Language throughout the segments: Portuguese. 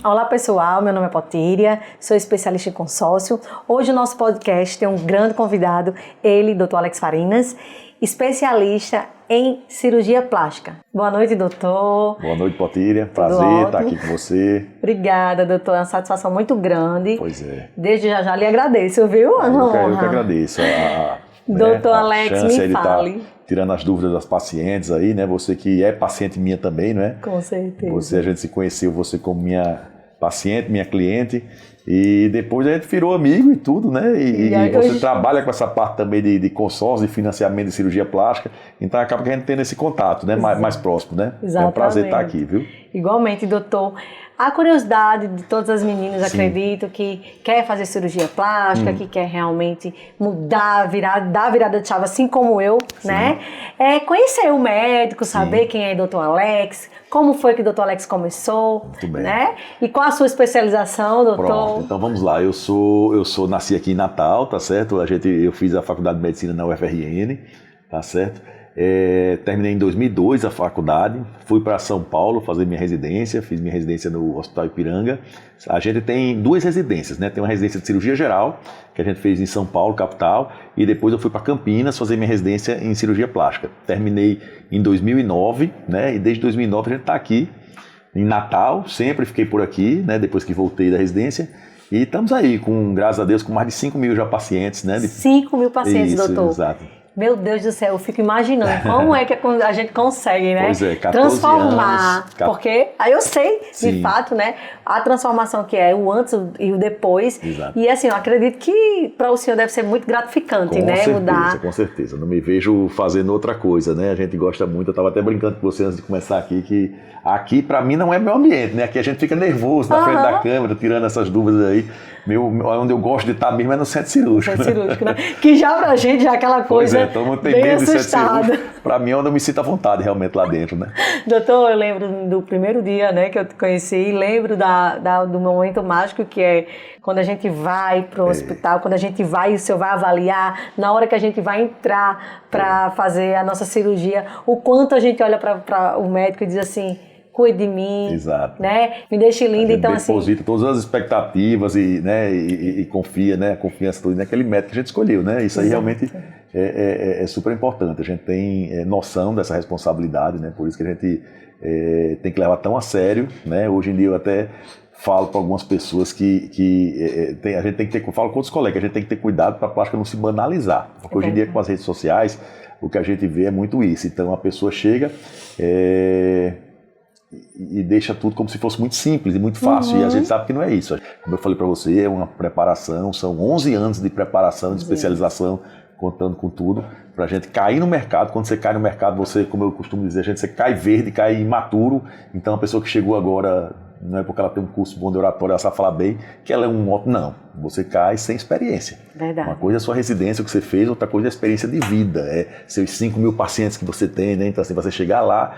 Olá pessoal, meu nome é Potíria, sou especialista em consórcio. Hoje o nosso podcast tem um grande convidado, ele, Dr. Alex Farinas, especialista em cirurgia plástica. Boa noite, doutor. Boa noite, Potíria. Prazer estar aqui com você. Obrigada, doutor. É uma satisfação muito grande. Pois é. Desde já lhe agradeço, viu? Eu que agradeço. Doutor Alex, me fale. Tirando as dúvidas das pacientes aí, né? Você que é paciente minha também, não é? Com certeza. A gente se conheceu, você como minha paciente, minha cliente, e depois a gente virou amigo e tudo, né? E você hoje trabalha com essa parte também de consórcio, de financiamento de cirurgia plástica, então acaba que a gente tendo esse contato, né? Mais próximo, né? Exatamente. É um prazer estar aqui, viu? Igualmente, doutor. A curiosidade de todas as meninas, acredito, que quer fazer cirurgia plástica, que quer realmente mudar, dar a virada de chave, assim como eu, né? É conhecer o médico, saber quem é o Dr. Alex, como foi que o Dr. Alex começou, muito bem, né? E qual a sua especialização, doutor? Pronto, então vamos lá. Eu nasci aqui em Natal, tá certo? Eu fiz a faculdade de medicina na UFRN, tá certo? Terminei em 2002 a faculdade, fui para São Paulo fazer minha residência, fiz minha residência no Hospital Ipiranga. A gente tem duas residências, né? Tem uma residência de cirurgia geral, que a gente fez em São Paulo, capital, e depois eu fui para Campinas fazer minha residência em cirurgia plástica. Terminei em 2009, né? E desde 2009 a gente está aqui em Natal, sempre fiquei por aqui, né? Depois que voltei da residência. E estamos aí, graças a Deus, com mais de 5 mil já pacientes, né? 5 mil pacientes, isso, doutor. Exato. Meu Deus do céu, eu fico imaginando como é que a gente consegue, né? Pois é, 14 transformar, anos, porque aí eu sei, de fato, né? A transformação que é o antes e o depois. Exato. E assim, eu acredito que para o senhor deve ser muito gratificante, né? Mudar. Com certeza, não me vejo fazendo outra coisa, né? A gente gosta muito, eu estava até brincando com você antes de começar aqui, que aqui para mim não é meu ambiente, né? Aqui a gente fica nervoso na frente da câmera, tirando essas dúvidas aí. Onde eu gosto de estar mesmo é no centro cirúrgico. Centro cirúrgico, né? Que já pra gente é aquela coisa todo mundo tem bem medo de assustada. centro cirúrgico. Pra mim é onde eu me sinto à vontade realmente lá dentro, né? Doutor, eu lembro do primeiro dia, né, que eu te conheci, e lembro do momento mágico que é quando a gente vai pro hospital, quando a gente vai, o senhor vai avaliar, na hora que a gente vai entrar para fazer a nossa cirurgia, o quanto a gente olha para o médico e diz assim: cuide de mim, exato, né? Me deixe linda, então assim. Deposita todas as expectativas e confia, né? A confiança toda naquele médico que a gente escolheu, né? Isso aí realmente é super importante. A gente tem noção dessa responsabilidade, né? Por isso que a gente tem que levar tão a sério, né? Hoje em dia eu até falo para algumas pessoas que a gente tem que ter, falo com outros colegas, a gente tem que ter cuidado para a plástica não se banalizar. Porque hoje em dia com as redes sociais, o que a gente vê é muito isso. Então a pessoa chega e deixa tudo como se fosse muito simples e muito fácil, e a gente sabe que não é isso. Como eu falei para você, é uma preparação, são 11 anos de preparação, de especialização, contando com tudo, para a gente cair no mercado. Quando você cai no mercado, você, como eu costumo dizer, você cai verde, cai imaturo. Então a pessoa que chegou agora, não é porque ela tem um curso bom de oratória, ela sabe falar bem, que ela é um ótimo, não. Você cai sem experiência. Verdade. Uma coisa é a sua residência, o que você fez, outra coisa é a experiência de vida, seus 5 mil pacientes que você tem, né? Então assim, você chegar lá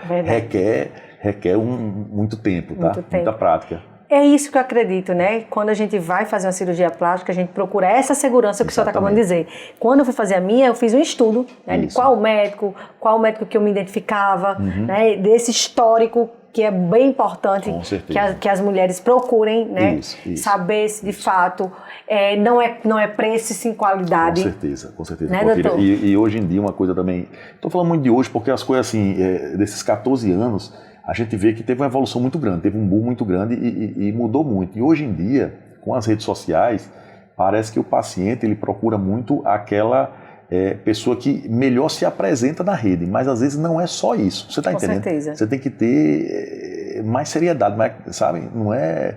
requer muito tempo, tá? Muita prática. É isso que eu acredito, né? Quando a gente vai fazer uma cirurgia plástica, a gente procura essa segurança que o senhor está acabando de dizer. Quando eu fui fazer a minha, eu fiz um estudo, né, de qual médico que eu me identificava, né, desse histórico que é bem importante que as mulheres procurem, né? Isso. Saber se de fato não é preço, sim qualidade. Com certeza. Né, doutor? E hoje em dia uma coisa também, estou falando muito de hoje porque as coisas assim, desses 14 anos, a gente vê que teve uma evolução muito grande, teve um boom muito grande e mudou muito. E hoje em dia, com as redes sociais, parece que o paciente ele procura muito aquela pessoa que melhor se apresenta na rede, mas às vezes não é só isso. Você está entendendo? Com certeza. Você tem que ter mais seriedade, sabe? Não é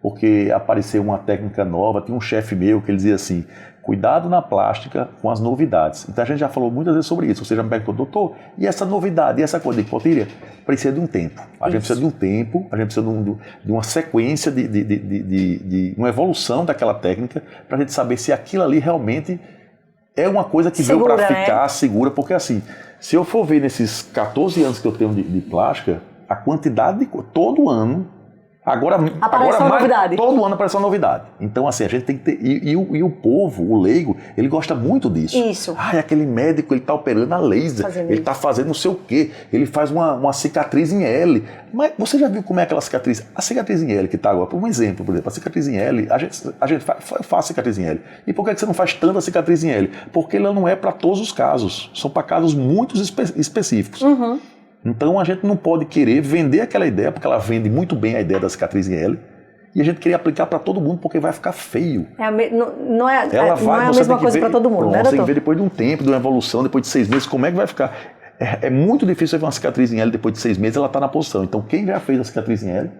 porque apareceu uma técnica nova. Tinha um chefe meu que ele dizia assim: cuidado na plástica com as novidades. Então a gente já falou muitas vezes sobre isso. Você já me perguntou: doutor, e essa novidade, e essa coisa de Potíria? Precisa de um tempo. A gente precisa de um tempo, a gente precisa de uma sequência, de uma evolução daquela técnica, para a gente saber se aquilo ali realmente é uma coisa que veio para ficar segura. Porque assim, se eu for ver nesses 14 anos que eu tenho de plástica, a quantidade todo ano Aparece uma novidade. Todo ano aparece uma novidade. Então, assim, a gente tem que ter... E o povo, o leigo, ele gosta muito disso. Isso. Aquele médico, ele tá operando a laser. Ele tá fazendo não sei o quê. Ele faz uma cicatriz em L. Mas você já viu como é aquela cicatriz? A cicatriz em L que tá agora, por um exemplo, por exemplo, a cicatriz em L, a gente faz cicatriz em L. E por que você não faz tanta cicatriz em L? Porque ela não é para todos os casos. São para casos muito específicos. Uhum. Então a gente não pode querer vender aquela ideia, porque ela vende muito bem a ideia da cicatriz em L, e a gente querer aplicar para todo mundo, porque vai ficar feio. Não é a mesma coisa para todo mundo, né, doutor? Você tem que ver depois de um tempo, de uma evolução, depois de 6 meses, como é que vai ficar. É muito difícil você ver uma cicatriz em L depois de 6 meses, ela está na posição. Então quem já fez a cicatriz em L,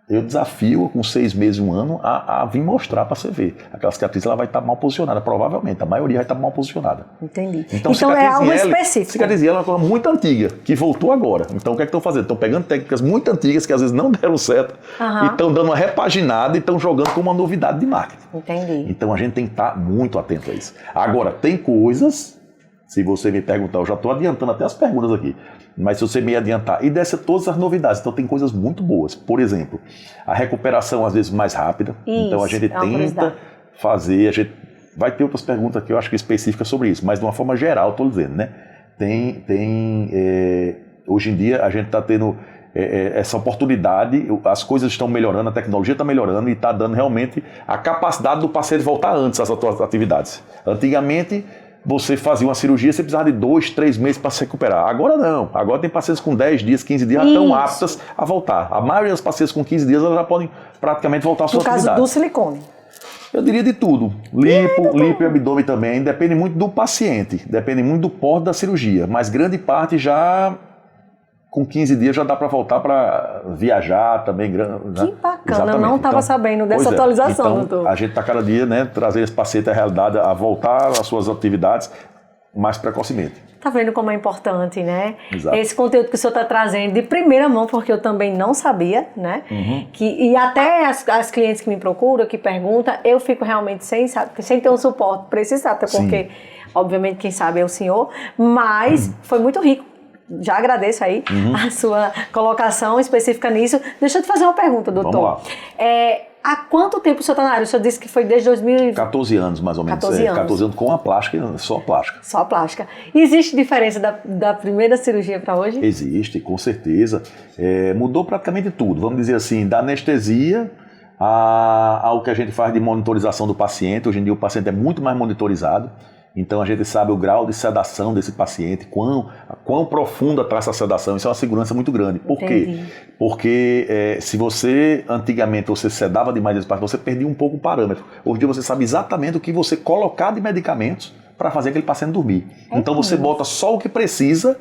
eu desafio com 6 meses, 1 ano, a vir mostrar para você ver. Aquela cicatriz ela vai estar mal posicionada, provavelmente. A maioria vai estar mal posicionada. Entendi. Então é algo específico. Cicatriz em L é uma coisa muito antiga, que voltou agora. Então o que é que estão fazendo? Estão pegando técnicas muito antigas, que às vezes não deram certo, e estão dando uma repaginada e estão jogando como uma novidade de marketing. Entendi. Então a gente tem que estar muito atento a isso. Agora, tem coisas, se você me perguntar, eu já estou adiantando até as perguntas aqui, mas se você me adiantar, e dessas todas as novidades, então tem coisas muito boas. Por exemplo, a recuperação às vezes mais rápida, isso, então a gente tenta fazer, a gente vai ter outras perguntas aqui, eu acho que específicas sobre isso, mas de uma forma geral, estou dizendo, né? Hoje em dia a gente está tendo essa oportunidade, as coisas estão melhorando, a tecnologia está melhorando e está dando realmente a capacidade do paciente voltar antes às atividades. Antigamente, você fazia uma cirurgia, você precisava de 2, 3 meses para se recuperar. Agora não. Agora tem pacientes com 10 dias, 15 dias já estão aptas a voltar. A maioria das pacientes com 15 dias elas já podem praticamente voltar à sua atividade. No caso do silicone? Eu diria de tudo. Lipo e abdômen também. Depende muito do paciente. Depende muito do porte da cirurgia. Mas grande parte já... Com 15 dias já dá para voltar para viajar também. Que bacana, exatamente. Eu não estava sabendo dessa atualização, então, doutor. A gente está cada dia, né, trazer esse paciente à realidade, a voltar às suas atividades mais precocemente. Tá vendo como é importante, né? Exato. Esse conteúdo que o senhor está trazendo de primeira mão, porque eu também não sabia, né? E até as clientes que me procuram, que perguntam, eu fico realmente sem ter um suporte precisado, até porque, obviamente, quem sabe é o senhor, mas foi muito rico. Já agradeço aí a sua colocação específica nisso. Deixa eu te fazer uma pergunta, doutor. Vamos lá. Há quanto tempo o senhor está na área? O senhor disse que foi desde 2000... 14 anos, mais ou menos. 14 anos. 14 anos com a plástica, só a plástica. Só a plástica. Existe diferença da primeira cirurgia para hoje? Existe, com certeza. Mudou praticamente tudo. Vamos dizer assim, da anestesia ao que a gente faz de monitorização do paciente. Hoje em dia o paciente é muito mais monitorizado. Então a gente sabe o grau de sedação desse paciente, quão profunda está essa sedação. Isso é uma segurança muito grande. Por quê? Porque se você, antigamente, você sedava demais esse paciente, você perdia um pouco o parâmetro. Hoje em dia você sabe exatamente o que você colocar de medicamentos para fazer aquele paciente dormir. Então você bota só o que precisa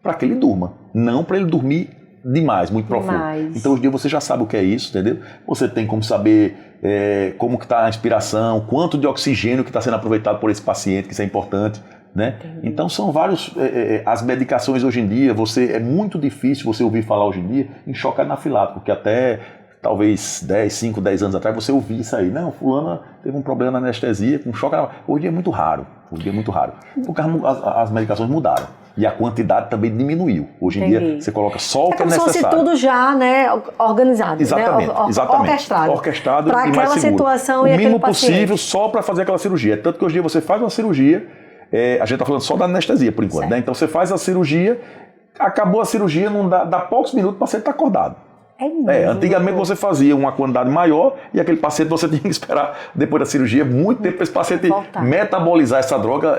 para que ele durma, não para ele dormir demais, muito profundo. Então hoje em dia você já sabe o que é isso, entendeu? Você tem como saber como que está a inspiração, quanto de oxigênio que está sendo aproveitado por esse paciente, que isso é importante, né? Então são vários, as medicações hoje em dia, é muito difícil você ouvir falar hoje em dia em choque anafilático, porque até talvez 5, 10 anos atrás você ouvia isso aí, não, fulana teve um problema na anestesia com choque anafilático. Hoje em dia é muito raro, porque as medicações mudaram. E a quantidade também diminuiu. Hoje em dia, você coloca só o que é necessário. É como se fosse tudo já, né, organizado, exatamente, né? Exatamente. Orquestrado para e mais aquela seguro. situação e aquele mínimo paciente. Possível só para fazer aquela cirurgia. Tanto que hoje em dia você faz uma cirurgia, a gente está falando só da anestesia por enquanto, né? Então você faz a cirurgia, acabou a cirurgia, não dá poucos minutos, o paciente está acordado. Antigamente você fazia uma quantidade maior e aquele paciente você tinha que esperar depois da cirurgia muito tempo para esse paciente metabolizar essa droga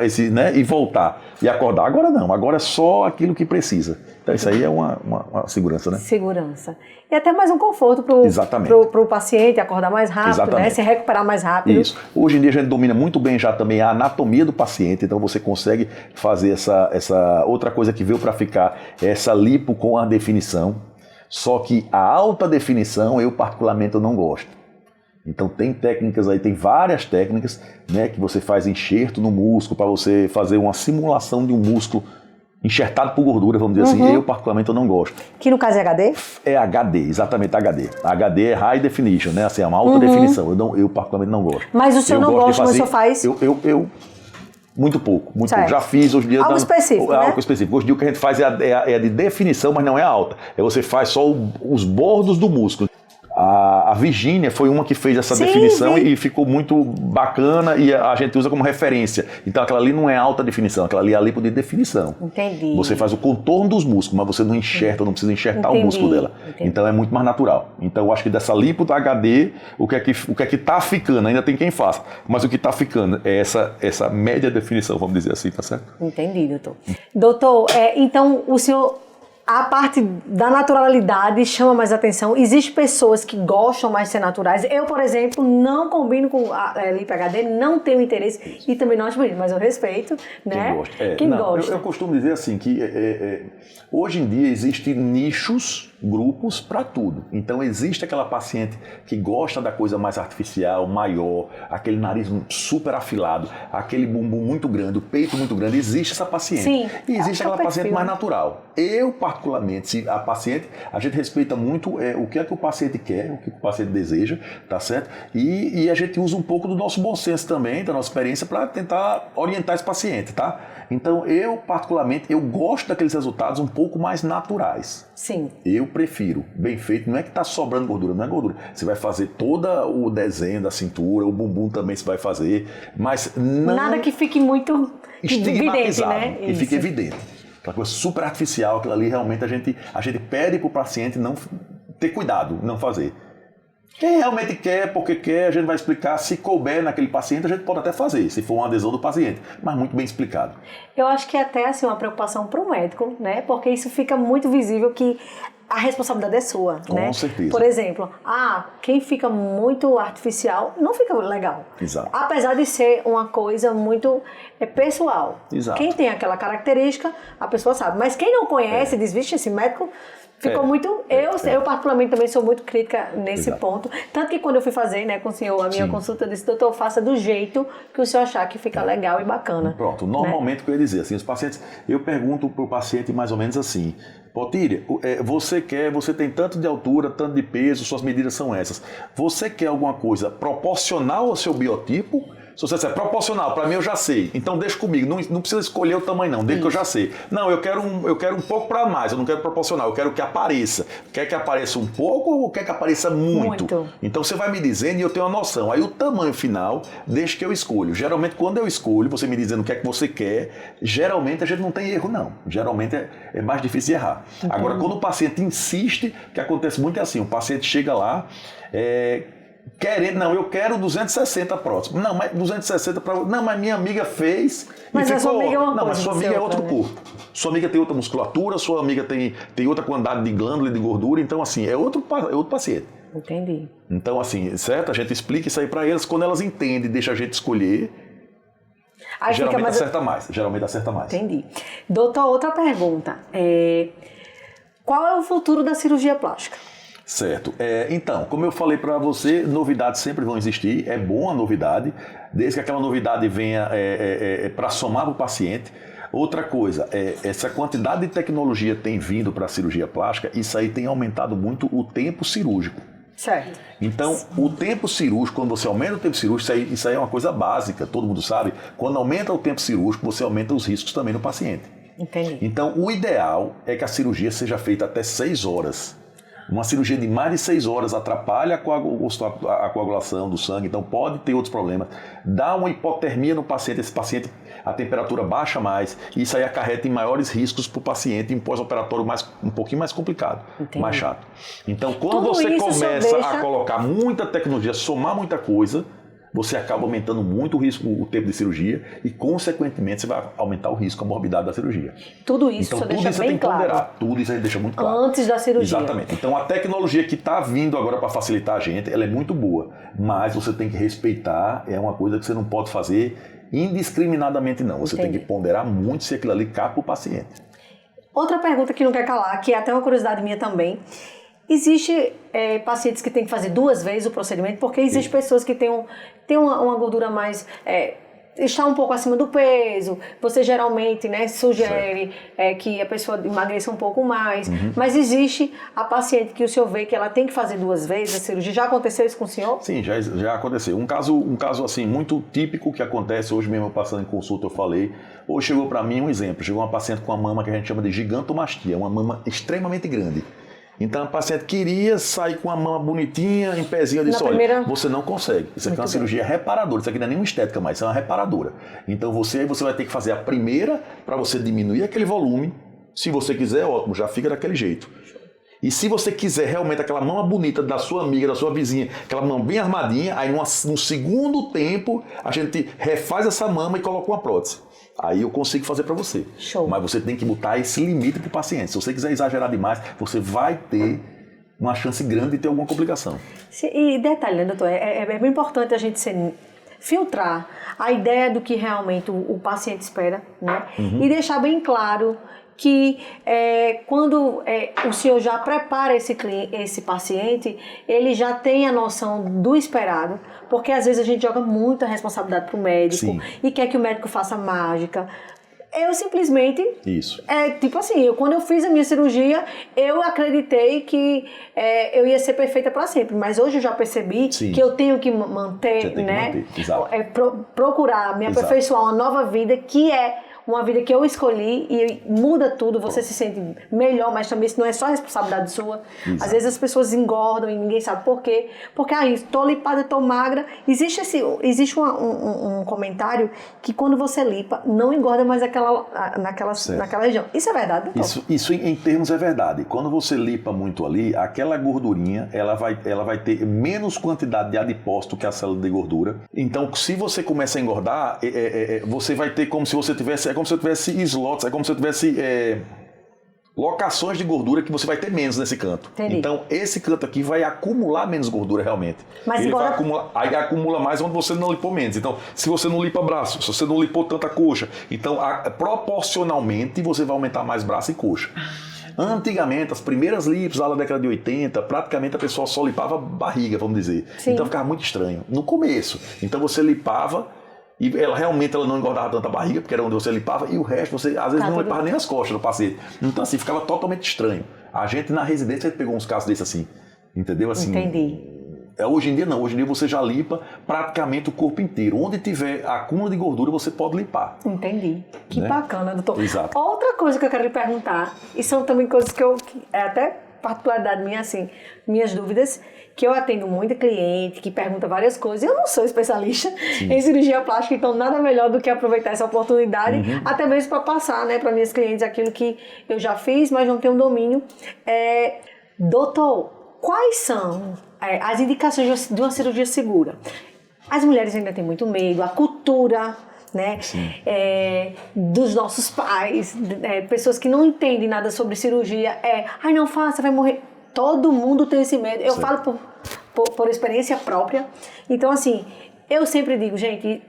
e voltar e acordar. Agora não, agora é só aquilo que precisa. Então isso aí é uma segurança, né? Segurança. E até mais um conforto para o paciente acordar mais rápido, né? Se recuperar mais rápido. Isso. Hoje em dia a gente domina muito bem já também a anatomia do paciente, então você consegue fazer essa outra coisa que veio para ficar, essa lipo com a definição. Só que a alta definição, eu particularmente não gosto. Então tem técnicas aí, tem várias técnicas, né, que você faz enxerto no músculo para você fazer uma simulação de um músculo enxertado por gordura, vamos dizer assim. Eu particularmente não gosto. Que no caso é HD? É HD, exatamente HD. HD é High Definition, né, assim, é uma alta definição. Eu particularmente não gosto. Mas o senhor não gosta, mas o senhor faz? Eu muito pouco. Já fiz hoje em dia... Algo específico, né? Algo específico. Hoje em dia o que a gente faz é de definição, mas não é alta. Você faz só os bordos do músculo. A Virgínia foi uma que fez essa definição e ficou muito bacana e a gente usa como referência. Então aquela ali não é alta definição, aquela ali é a lipo de definição. Entendi. Você faz o contorno dos músculos, mas você não enxerta, não precisa enxertar o músculo dela. Então é muito mais natural. Então eu acho que dessa lipo do HD, o que é que tá ficando, ainda tem quem faça, mas o que tá ficando é essa média definição, vamos dizer assim, tá certo? Entendi, doutor. Doutor, então o senhor... A parte da naturalidade chama mais atenção. Existem pessoas que gostam mais de ser naturais. Eu, por exemplo, não combino com a lipo HD, não tenho interesse e também não acho bonito, mas eu respeito, né? Quem gosta. Eu costumo dizer assim que hoje em dia existem nichos, grupos para tudo. Então existe aquela paciente que gosta da coisa mais artificial, maior, aquele nariz super afilado, aquele bumbum muito grande, o peito muito grande. Existe essa paciente. Sim, e existe aquela paciente mais natural. Eu, particularmente, se a paciente, a gente respeita muito o que é que o paciente quer, o que o paciente deseja, tá certo? E a gente usa um pouco do nosso bom senso também, da nossa experiência, para tentar orientar esse paciente, tá? Então, eu, particularmente, eu gosto daqueles resultados um pouco mais naturais. Sim. Eu prefiro. Bem feito. Não é que está sobrando gordura, não é gordura. Você vai fazer todo o desenho da cintura, o bumbum também você vai fazer, mas não... Nada que fique muito evidente, né? E fique evidente. Aquela coisa super artificial, aquilo ali realmente a gente pede para o paciente não ter cuidado, não fazer. Quem realmente quer, porque quer, a gente vai explicar. Se couber naquele paciente, a gente pode até fazer, se for uma adesão do paciente, mas muito bem explicado. Eu acho que é até assim, uma preocupação para o médico, né? Porque isso fica muito visível que a responsabilidade é sua, né? Com certeza. Por exemplo, quem fica muito artificial não fica legal. Exato. Apesar de ser uma coisa muito pessoal. Exato. Quem tem aquela característica, a pessoa sabe. Mas quem não conhece, diz, vixe, esse médico... Ficou muito... Eu particularmente também sou muito crítica nesse ponto. Tanto que quando eu fui fazer, né, com o senhor a minha consulta, eu disse, doutor, faça do jeito que o senhor achar que fica legal e bacana. Pronto. Normalmente, o que eu ia dizer, assim, os pacientes... Eu pergunto para o paciente mais ou menos assim, Potíria, você tem tanto de altura, tanto de peso, suas medidas são essas. Você quer alguma coisa proporcional ao seu biotipo? Se você disser proporcional, para mim eu já sei. Então deixa comigo, não precisa escolher o tamanho não, desde que eu já sei. Não, eu quero um pouco para mais, eu não quero proporcional, eu quero que apareça. Quer que apareça um pouco ou quer que apareça muito? Então você vai me dizendo e eu tenho uma noção. Aí o tamanho final, deixa que eu escolho. Geralmente quando eu escolho, você me dizendo o que é que você quer, geralmente a gente não tem erro não. Geralmente é mais difícil de errar. Agora quando o paciente insiste, o que acontece muito é assim, o paciente chega lá, eu quero 260 próximo. Não, mas 260 para... Não, mas minha amiga fez... Mas a sua amiga é uma coisa. Não, mas sua amiga é outro corpo. Sua amiga tem outra musculatura, sua amiga tem outra quantidade de glândula e de gordura, então assim, é outro paciente. Entendi. Então assim, certo? A gente explica isso aí para elas, quando elas entendem, deixa a gente escolher, aí geralmente acerta mais. Entendi. Doutor, outra pergunta. Qual é o futuro da cirurgia plástica? Certo. Então, como eu falei para você, novidades sempre vão existir, é bom a novidade, desde que aquela novidade venha para somar para o paciente. Outra coisa, essa quantidade de tecnologia tem vindo para a cirurgia plástica, isso aí tem aumentado muito o tempo cirúrgico. Certo. Então, o tempo cirúrgico, quando você aumenta o tempo cirúrgico, isso aí é uma coisa básica, todo mundo sabe, quando aumenta o tempo cirúrgico, você aumenta os riscos também no paciente. Entendi. Então, o ideal é que a cirurgia seja feita até 6 horas. Uma cirurgia de mais de 6 horas atrapalha a coagulação do sangue, então pode ter outros problemas. Dá uma hipotermia no paciente, esse paciente, a temperatura baixa mais, e isso aí acarreta em maiores riscos para o paciente, em pós-operatório um pouquinho mais complicado, mais chato. Então, quando você começa a colocar muita tecnologia, somar muita coisa, você acaba aumentando muito o tempo de cirurgia e, consequentemente, você vai aumentar o risco, a morbidade da cirurgia. Tudo isso então, você deixa bem claro. Ponderar, tudo isso a gente deixa muito claro. Antes da cirurgia. Exatamente. Então, a tecnologia que está vindo agora para facilitar a gente, ela é muito boa, mas você tem que respeitar, é uma coisa que você não pode fazer indiscriminadamente não. Você tem que ponderar muito se aquilo ali cabe para o paciente. Outra pergunta que não quer calar, que é até uma curiosidade minha também. Existe pacientes que têm que fazer 2 vezes o procedimento, porque existem pessoas que têm uma gordura mais... está um pouco acima do peso, você geralmente, né, sugere que a pessoa emagreça um pouco mais, mas existe a paciente que o senhor vê que ela tem que fazer 2 vezes a cirurgia. Já aconteceu isso com o senhor? Sim, já aconteceu. Um caso assim, muito típico que acontece, hoje mesmo passando em consulta eu falei, hoje chegou para mim um exemplo, chegou uma paciente com uma mama que a gente chama de gigantomastia, uma mama extremamente grande. Então a paciente queria sair com a mama bonitinha, em pezinho, eu disse, primeira... olha, você não consegue. Isso aqui é uma cirurgia reparadora, isso aqui não é nenhuma estética mais, isso é uma reparadora. Então você vai ter que fazer a primeira para você diminuir aquele volume. Se você quiser, ótimo, já fica daquele jeito. E se você quiser realmente aquela mama bonita da sua amiga, da sua vizinha, aquela mama bem armadinha, aí no segundo tempo a gente refaz essa mama e coloca uma prótese. Aí eu consigo fazer para você. Show. Mas você tem que botar esse limite para o paciente. Se você quiser exagerar demais, você vai ter uma chance grande de ter alguma complicação. E detalhe, né, doutor, é bem importante a gente filtrar a ideia do que realmente o paciente espera, né? E deixar bem claro que quando o senhor já prepara esse paciente, ele já tem a noção do esperado, porque às vezes a gente joga muita responsabilidade para o médico. Sim. E quer que o médico faça mágica. Eu simplesmente... Isso. Tipo assim, quando eu fiz a minha cirurgia, eu acreditei que eu ia ser perfeita para sempre. Mas hoje eu já percebi que eu tenho que manter, né? Exato. Procurar me aperfeiçoar uma nova vida, que é uma vida que eu escolhi, e muda tudo, você se sente melhor, mas também isso não é só responsabilidade sua. Exato. Às vezes as pessoas engordam e ninguém sabe por quê. Porque estou lipada, estou magra. Existe um comentário que quando você lipa, não engorda mais naquela região. Isso é verdade, doutor? Isso em termos é verdade. Quando você lipa muito ali, aquela gordurinha, ela vai ter menos quantidade de adipócito que a célula de gordura. Então, se você começa a engordar, você vai ter como se você tivesse slots, é como se eu tivesse locações de gordura que você vai ter menos nesse canto. Entendi. Então, esse canto aqui vai acumular menos gordura realmente. Mas ele vai acumular, aí acumula mais onde você não lipou menos. Então, se você não lipa braço, se você não lipou tanta coxa, então proporcionalmente você vai aumentar mais braço e coxa. Antigamente, as primeiras lipos lá na década de 80, praticamente a pessoa só lipava barriga, vamos dizer. Sim. Então ficava muito estranho. No começo. Então você lipava e ela não engordava tanta barriga, porque era onde você lipava, e o resto você às vezes não lipava nem as costas do paciente. Então assim, ficava totalmente estranho. A gente na residência pegou uns casos desses assim, entendeu? Assim, entendi. Hoje em dia não, hoje em dia você já lipa praticamente o corpo inteiro. Onde tiver acúmulo de gordura, você pode lipar. Entendi. Que bacana, doutor. Exato. Outra coisa que eu quero lhe perguntar, e são também coisas que é até particularidade minha, assim, minhas dúvidas, que eu atendo muita cliente que pergunta várias coisas. Eu não sou especialista em cirurgia plástica, então nada melhor do que aproveitar essa oportunidade, até mesmo para passar, né, para minhas clientes aquilo que eu já fiz, mas não tenho domínio. Doutor, quais são as indicações de uma cirurgia segura? As mulheres ainda têm muito medo, a cultura, né, dos nossos pais, pessoas que não entendem nada sobre cirurgia, ai, não faça, vai morrer. Todo mundo tem esse medo. Eu falo por experiência própria. Então, assim, eu sempre digo, gente,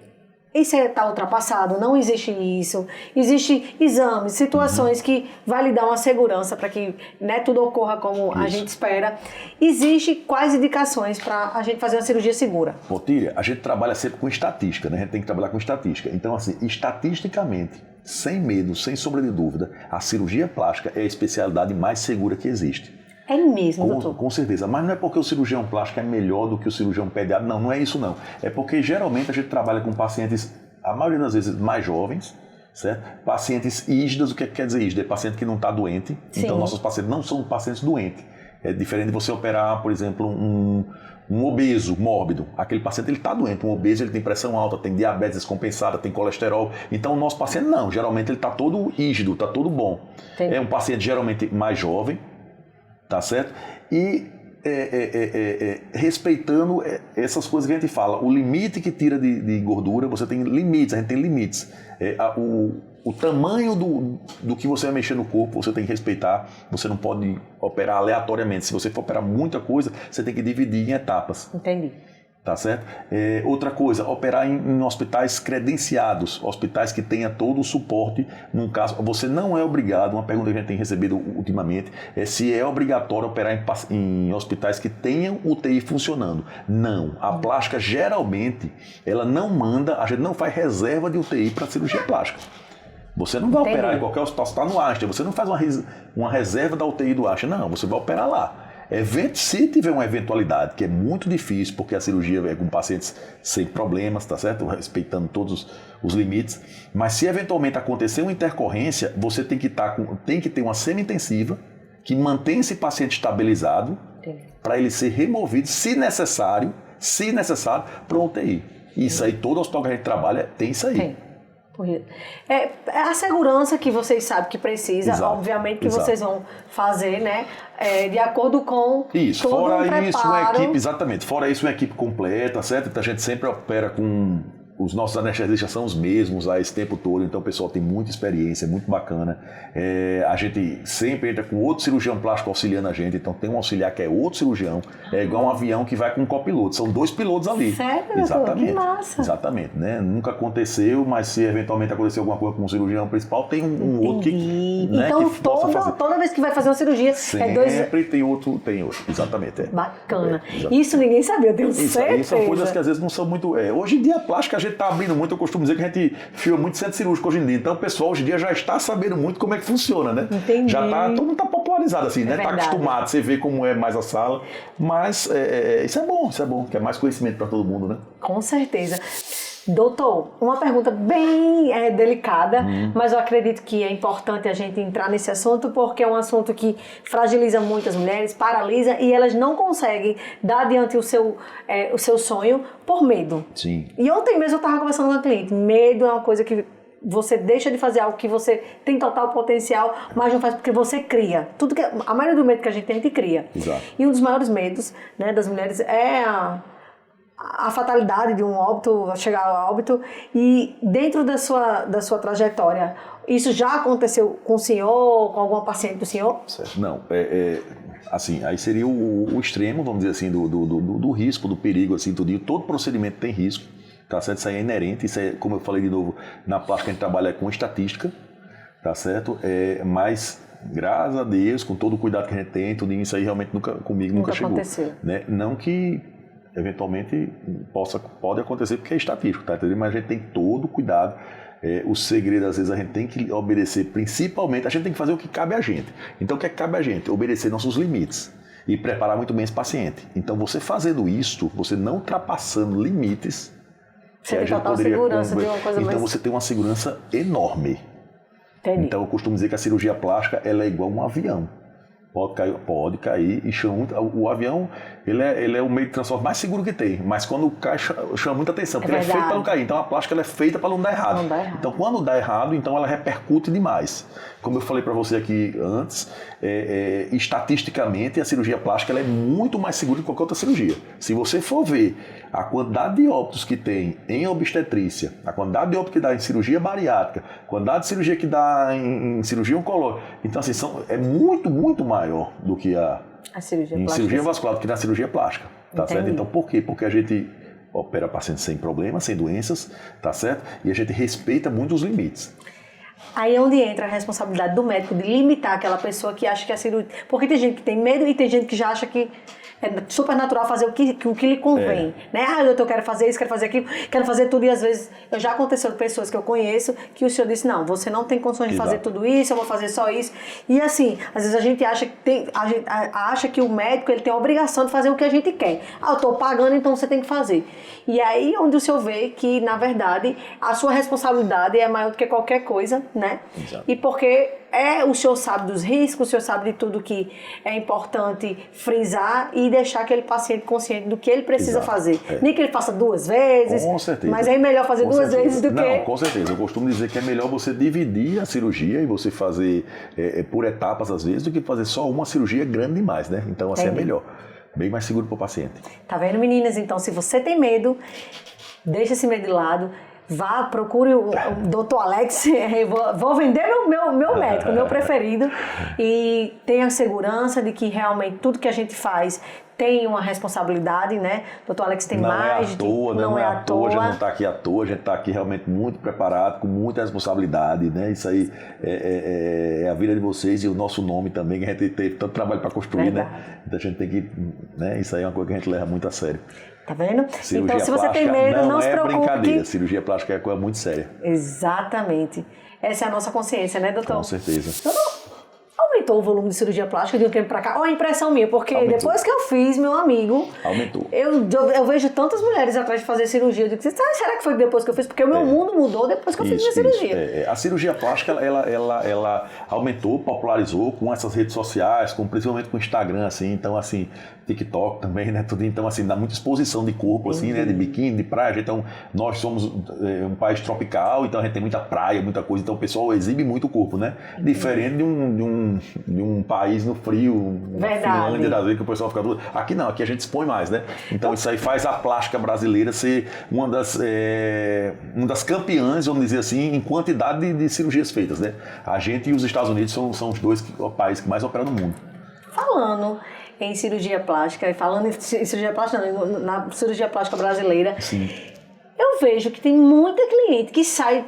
isso está ultrapassado, não existe isso. Existe exames, situações que vai lhe dar uma segurança para que, né, tudo ocorra como a gente espera. Existe quais indicações para a gente fazer uma cirurgia segura? Pô, Tíria, a gente trabalha sempre com estatística, né? A gente tem que trabalhar com estatística. Então, assim, estatisticamente, sem medo, sem sombra de dúvida, a cirurgia plástica é a especialidade mais segura que existe. É mesmo, doutor? Com certeza, mas não é porque o cirurgião plástico é melhor do que o cirurgião pediatra, não é isso não. É porque geralmente a gente trabalha com pacientes, a maioria das vezes, mais jovens, certo? Pacientes rígidos. O que quer dizer rígido? É paciente que não está doente. Sim. Então nossos pacientes não são pacientes doentes. É diferente de você operar, por exemplo, um obeso mórbido. Aquele paciente ele está doente, um obeso ele tem pressão alta, tem diabetes descompensada, tem colesterol. Então o nosso paciente não, geralmente ele está todo rígido, está todo bom. Entendi. É um paciente geralmente mais jovem, tá certo? E respeitando essas coisas que a gente fala, o limite que tira de gordura, você tem limites, a gente tem limites. O tamanho do que você vai mexer no corpo, você tem que respeitar, você não pode operar aleatoriamente. Se você for operar muita coisa, você tem que dividir em etapas. Entendi. Tá certo? Outra coisa, operar em hospitais credenciados, hospitais que tenha todo o suporte. Num caso, você não é obrigado, uma pergunta que a gente tem recebido ultimamente, se é obrigatório operar em hospitais que tenham UTI funcionando. Não, a plástica geralmente, ela não manda, a gente não faz reserva de UTI para cirurgia plástica. Você não vai operar em qualquer hospital, você está no Einstein, você não faz uma reserva da UTI do Einstein, não, você vai operar lá. Se tiver uma eventualidade, que é muito difícil, porque a cirurgia é com pacientes sem problemas, tá certo? Respeitando todos os limites, mas se eventualmente acontecer uma intercorrência, você tem que ter uma semi-intensiva, que mantém esse paciente estabilizado para ele ser removido, se necessário, para UTI. Isso aí, todo hospital que a gente trabalha tem isso aí. Tem. É a segurança que vocês sabem que precisa, exato, obviamente que exato. Vocês vão fazer, né, de acordo com isso, todo fora um isso, uma equipe, exatamente, fora isso, uma equipe completa, certo? Então a gente sempre opera com... Os nossos anestesistas são os mesmos lá esse tempo todo, então o pessoal tem muita experiência, é muito bacana. A gente sempre entra com outro cirurgião plástico auxiliando a gente, então tem um auxiliar que é outro cirurgião, é igual um avião que vai com um copiloto, são 2 pilotos ali. Sério? Exatamente. Que massa. Exatamente, né? Nunca aconteceu, mas se eventualmente acontecer alguma coisa com o cirurgião principal, tem um outro que... Né, então que toda vez que vai fazer uma cirurgia, sempre tem outro, exatamente. Bacana. Isso ninguém sabia, eu tenho certeza. Isso são coisas que às vezes não são muito... Hoje em dia a plástica a gente está abrindo muito, eu costumo dizer que a gente filma muito centro cirúrgico hoje em dia, então o pessoal hoje em dia já está sabendo muito como é que funciona, né? Entendi. Todo mundo está popularizado assim, né? Está acostumado, você vê como é mais a sala, mas isso é bom, que é mais conhecimento para todo mundo, né? Com certeza. Doutor, uma pergunta bem delicada, mas eu acredito que é importante a gente entrar nesse assunto porque é um assunto que fragiliza muitas mulheres, paralisa e elas não conseguem dar adiante o seu sonho por medo. Sim. E ontem mesmo eu estava conversando com uma cliente, medo é uma coisa que você deixa de fazer algo que você tem total potencial, mas não faz porque você cria. A maioria do medo que a gente cria. Exato. E um dos maiores medos, né, das mulheres é a fatalidade de um óbito, chegar ao óbito, e dentro da sua trajetória, isso já aconteceu com o senhor, com alguma paciente do senhor? Certo. Não, assim, aí seria o extremo, vamos dizer assim, do risco, do perigo, assim, tudinho. Todo procedimento tem risco, tá certo? Isso aí é inerente, isso aí, como eu falei de novo, na plástica a gente trabalha com estatística, tá certo? Mas... Graças a Deus, com todo o cuidado que a gente tem, tudo isso aí realmente nunca chegou. Aconteceu. Né? Não que eventualmente pode acontecer porque é estatístico, tá entendendo? Mas a gente tem todo o cuidado. O segredo, às vezes, a gente tem que obedecer, principalmente, a gente tem que fazer o que cabe a gente. Então, o que é que cabe a gente? Obedecer nossos limites e preparar muito bem esse paciente. Então, você fazendo isto, você não ultrapassando limites, você tem total segurança de uma coisa então mais... você tem uma segurança enorme. Entendi. Então eu costumo dizer que a cirurgia plástica ela é igual a um avião. Pode cair e chama muito. O avião ele é o meio de transporte mais seguro que tem, mas quando cai chama muita atenção, porque ele é feito para não cair. Então a plástica ela é feita para não dar errado. Então quando dá errado, então ela repercute demais. Como eu falei para você aqui antes, estatisticamente a cirurgia plástica ela é muito mais segura que qualquer outra cirurgia. Se você for ver a quantidade de óbitos que tem em obstetrícia, a quantidade de óbitos que dá em cirurgia bariátrica, a quantidade de cirurgia que dá em cirurgia oncológica, então assim, é muito maior do que a cirurgia vascular, do que na cirurgia plástica, tá certo? Então por quê? Porque a gente opera pacientes sem problemas, sem doenças, tá certo? E a gente respeita muito os limites. Aí é onde entra a responsabilidade do médico de limitar aquela pessoa que acha que a cirurgia... Porque tem gente que tem medo e tem gente que já acha que é super natural fazer o que lhe convém. Né? Doutor, eu quero fazer isso, quero fazer aquilo, quero fazer tudo. E às vezes, já aconteceu com pessoas que eu conheço que o senhor disse, não, você não tem condições de fazer tudo isso, eu vou fazer só isso. E assim, às vezes a gente acha que o médico ele tem a obrigação de fazer o que a gente quer. Eu estou pagando, então você tem que fazer. E aí onde o senhor vê que, na verdade, a sua responsabilidade é maior do que qualquer coisa, né? Exato. E porque o senhor sabe dos riscos, o senhor sabe de tudo que é importante frisar e deixar aquele paciente consciente do que ele precisa fazer. Nem que ele faça 2 vezes, com certeza. Mas é melhor fazer 2 vezes do que... Não, com certeza. Eu costumo dizer que é melhor você dividir a cirurgia e você fazer por etapas às vezes do que fazer só uma cirurgia grande demais, né? Então assim é melhor. Bem mais seguro para o paciente. Tá vendo, meninas? Então, se você tem medo, deixa esse medo de lado. Vá, procure o Dr. Alex, vou vender meu médico, meu preferido, e tenha segurança de que realmente tudo que a gente faz tem uma responsabilidade, né? Dr. Alex tem não mais... É à toa, né? Não é à toa, a gente não está aqui à toa, a gente está aqui realmente muito preparado, com muita responsabilidade, né? Isso aí é a vida de vocês e o nosso nome também, que a gente teve tanto trabalho para construir, né? Então a gente tem que... Né? Isso aí é uma coisa que a gente leva muito a sério. Tá vendo? Cirurgia então, se você tem medo, não se preocupe. Brincadeira. Cirurgia plástica é coisa muito séria. Exatamente. Essa é a nossa consciência, né, doutor? Com certeza. Doutor, aumentou o volume de cirurgia plástica de um tempo pra cá. Ou a impressão minha, porque depois que eu fiz, meu amigo... Aumentou. Eu vejo tantas mulheres atrás de fazer cirurgia. Eu digo, será que foi depois que eu fiz? Porque o meu mundo mudou depois que eu fiz minha cirurgia. A cirurgia plástica, ela aumentou, popularizou com essas redes sociais, principalmente com o Instagram, assim. Então, assim, TikTok também, né? Tudo. Então, assim, dá muita exposição de corpo, assim, né? De biquíni, de praia. Então, nós somos um país tropical, então a gente tem muita praia, muita coisa. Então, o pessoal exibe muito o corpo, né? Diferente de um país no frio, uma Finlândia, às vezes, que o pessoal fica... Aqui não, aqui a gente expõe mais, né? Então, isso aí faz a plástica brasileira ser uma das campeãs, vamos dizer assim, em quantidade de cirurgias feitas, né? A gente e os Estados Unidos são os dois países que mais operam no mundo. Falando em cirurgia plástica, e falando em cirurgia plástica, não, na cirurgia plástica brasileira, sim, eu vejo que tem muita cliente que sai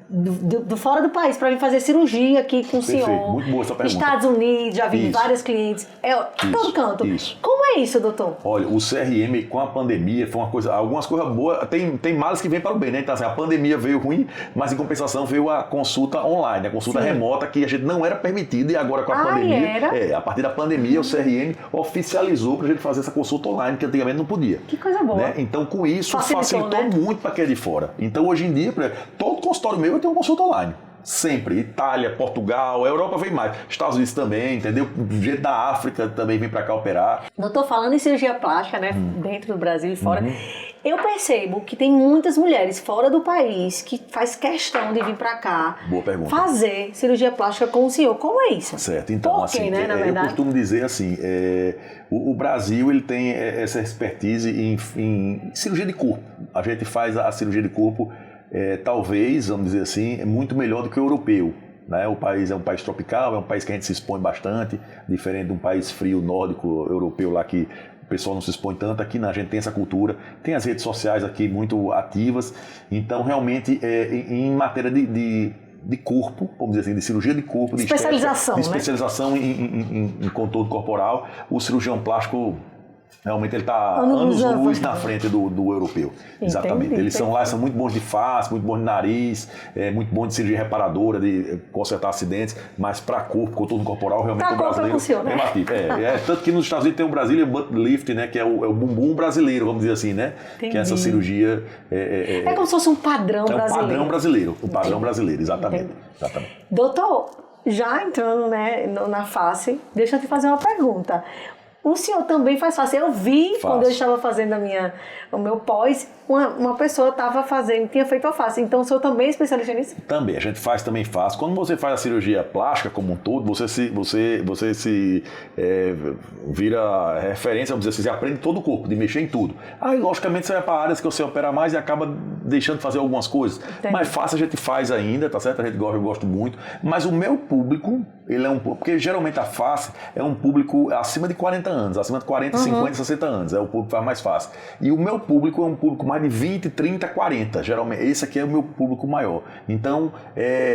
do fora do país para vir fazer cirurgia aqui com o senhor. Muito boa essa pergunta. Estados Unidos, já vi várias clientes. Todo canto. Como é isso, doutor? Olha, o CRM com a pandemia foi algumas coisas boas. Tem males que vêm para o bem, né? Então, assim, a pandemia veio ruim, mas em compensação veio a consulta online, a consulta remota, que a gente não era permitida, e agora com a pandemia. A partir da pandemia, o CRM oficializou para a gente fazer essa consulta online, que antigamente não podia. Que coisa boa. Né? Então, com isso, facilitou muito para quem é de fora. Então, hoje em dia, todo consultório meu eu tenho uma consulta online. Sempre. Itália, Portugal, a Europa vem mais. Estados Unidos também, entendeu? Gente da África também vem para cá operar. Doutor, falando em cirurgia plástica, né? Dentro do Brasil e fora, eu percebo que tem muitas mulheres fora do país que faz questão de vir para cá. Boa pergunta. Fazer cirurgia plástica com o senhor. Como é isso? Certo. Então, por quê, né, na verdade? Eu costumo dizer assim, o Brasil ele tem essa expertise em cirurgia de corpo. A gente faz a cirurgia de corpo talvez, vamos dizer assim, é muito melhor do que o europeu. Né? O país é um país tropical, é um país que a gente se expõe bastante, diferente de um país frio, nórdico, europeu lá que o pessoal não se expõe tanto. Aqui a gente tem essa cultura, tem as redes sociais aqui muito ativas, então realmente em matéria de corpo, vamos dizer assim, de cirurgia de corpo, de especialização, especialização em contorno corporal, o cirurgião plástico realmente ele está anos-luz na frente do europeu. Exatamente. Eles são muito bons de face, muito bons de nariz, muito bons de cirurgia reparadora, de consertar acidentes, mas para corpo, contorno corporal, realmente o brasileiro é batido. Tanto que nos Estados Unidos tem o Brazilian Butt Lift, né, que é o bumbum brasileiro, vamos dizer assim, né? Entendi. Que é essa cirurgia... É como se fosse um padrão brasileiro. Um padrão brasileiro, brasileiro, exatamente. Doutor, já entrando, né, na face, deixa eu te fazer uma pergunta. O senhor também faz face. Eu vi, quando eu estava fazendo o meu pós, uma pessoa tinha feito a face. Então o senhor também é especialista nisso? Também, a gente também faz. Quando você faz a cirurgia plástica como um todo, você se vira referência, vamos dizer assim, você aprende todo o corpo, de mexer em tudo. Aí, logicamente, você vai para áreas que você opera mais e acaba deixando de fazer algumas coisas. Entendi. Mas face a gente faz ainda, tá certo? Eu gosto muito. Mas o meu público, ele é porque geralmente a face é um público acima de 40 anos, acima de 40, 50, 60 anos, é o público que faz mais face. E o meu público é um público mais de 20, 30, 40, geralmente. Esse aqui é o meu público maior. Então,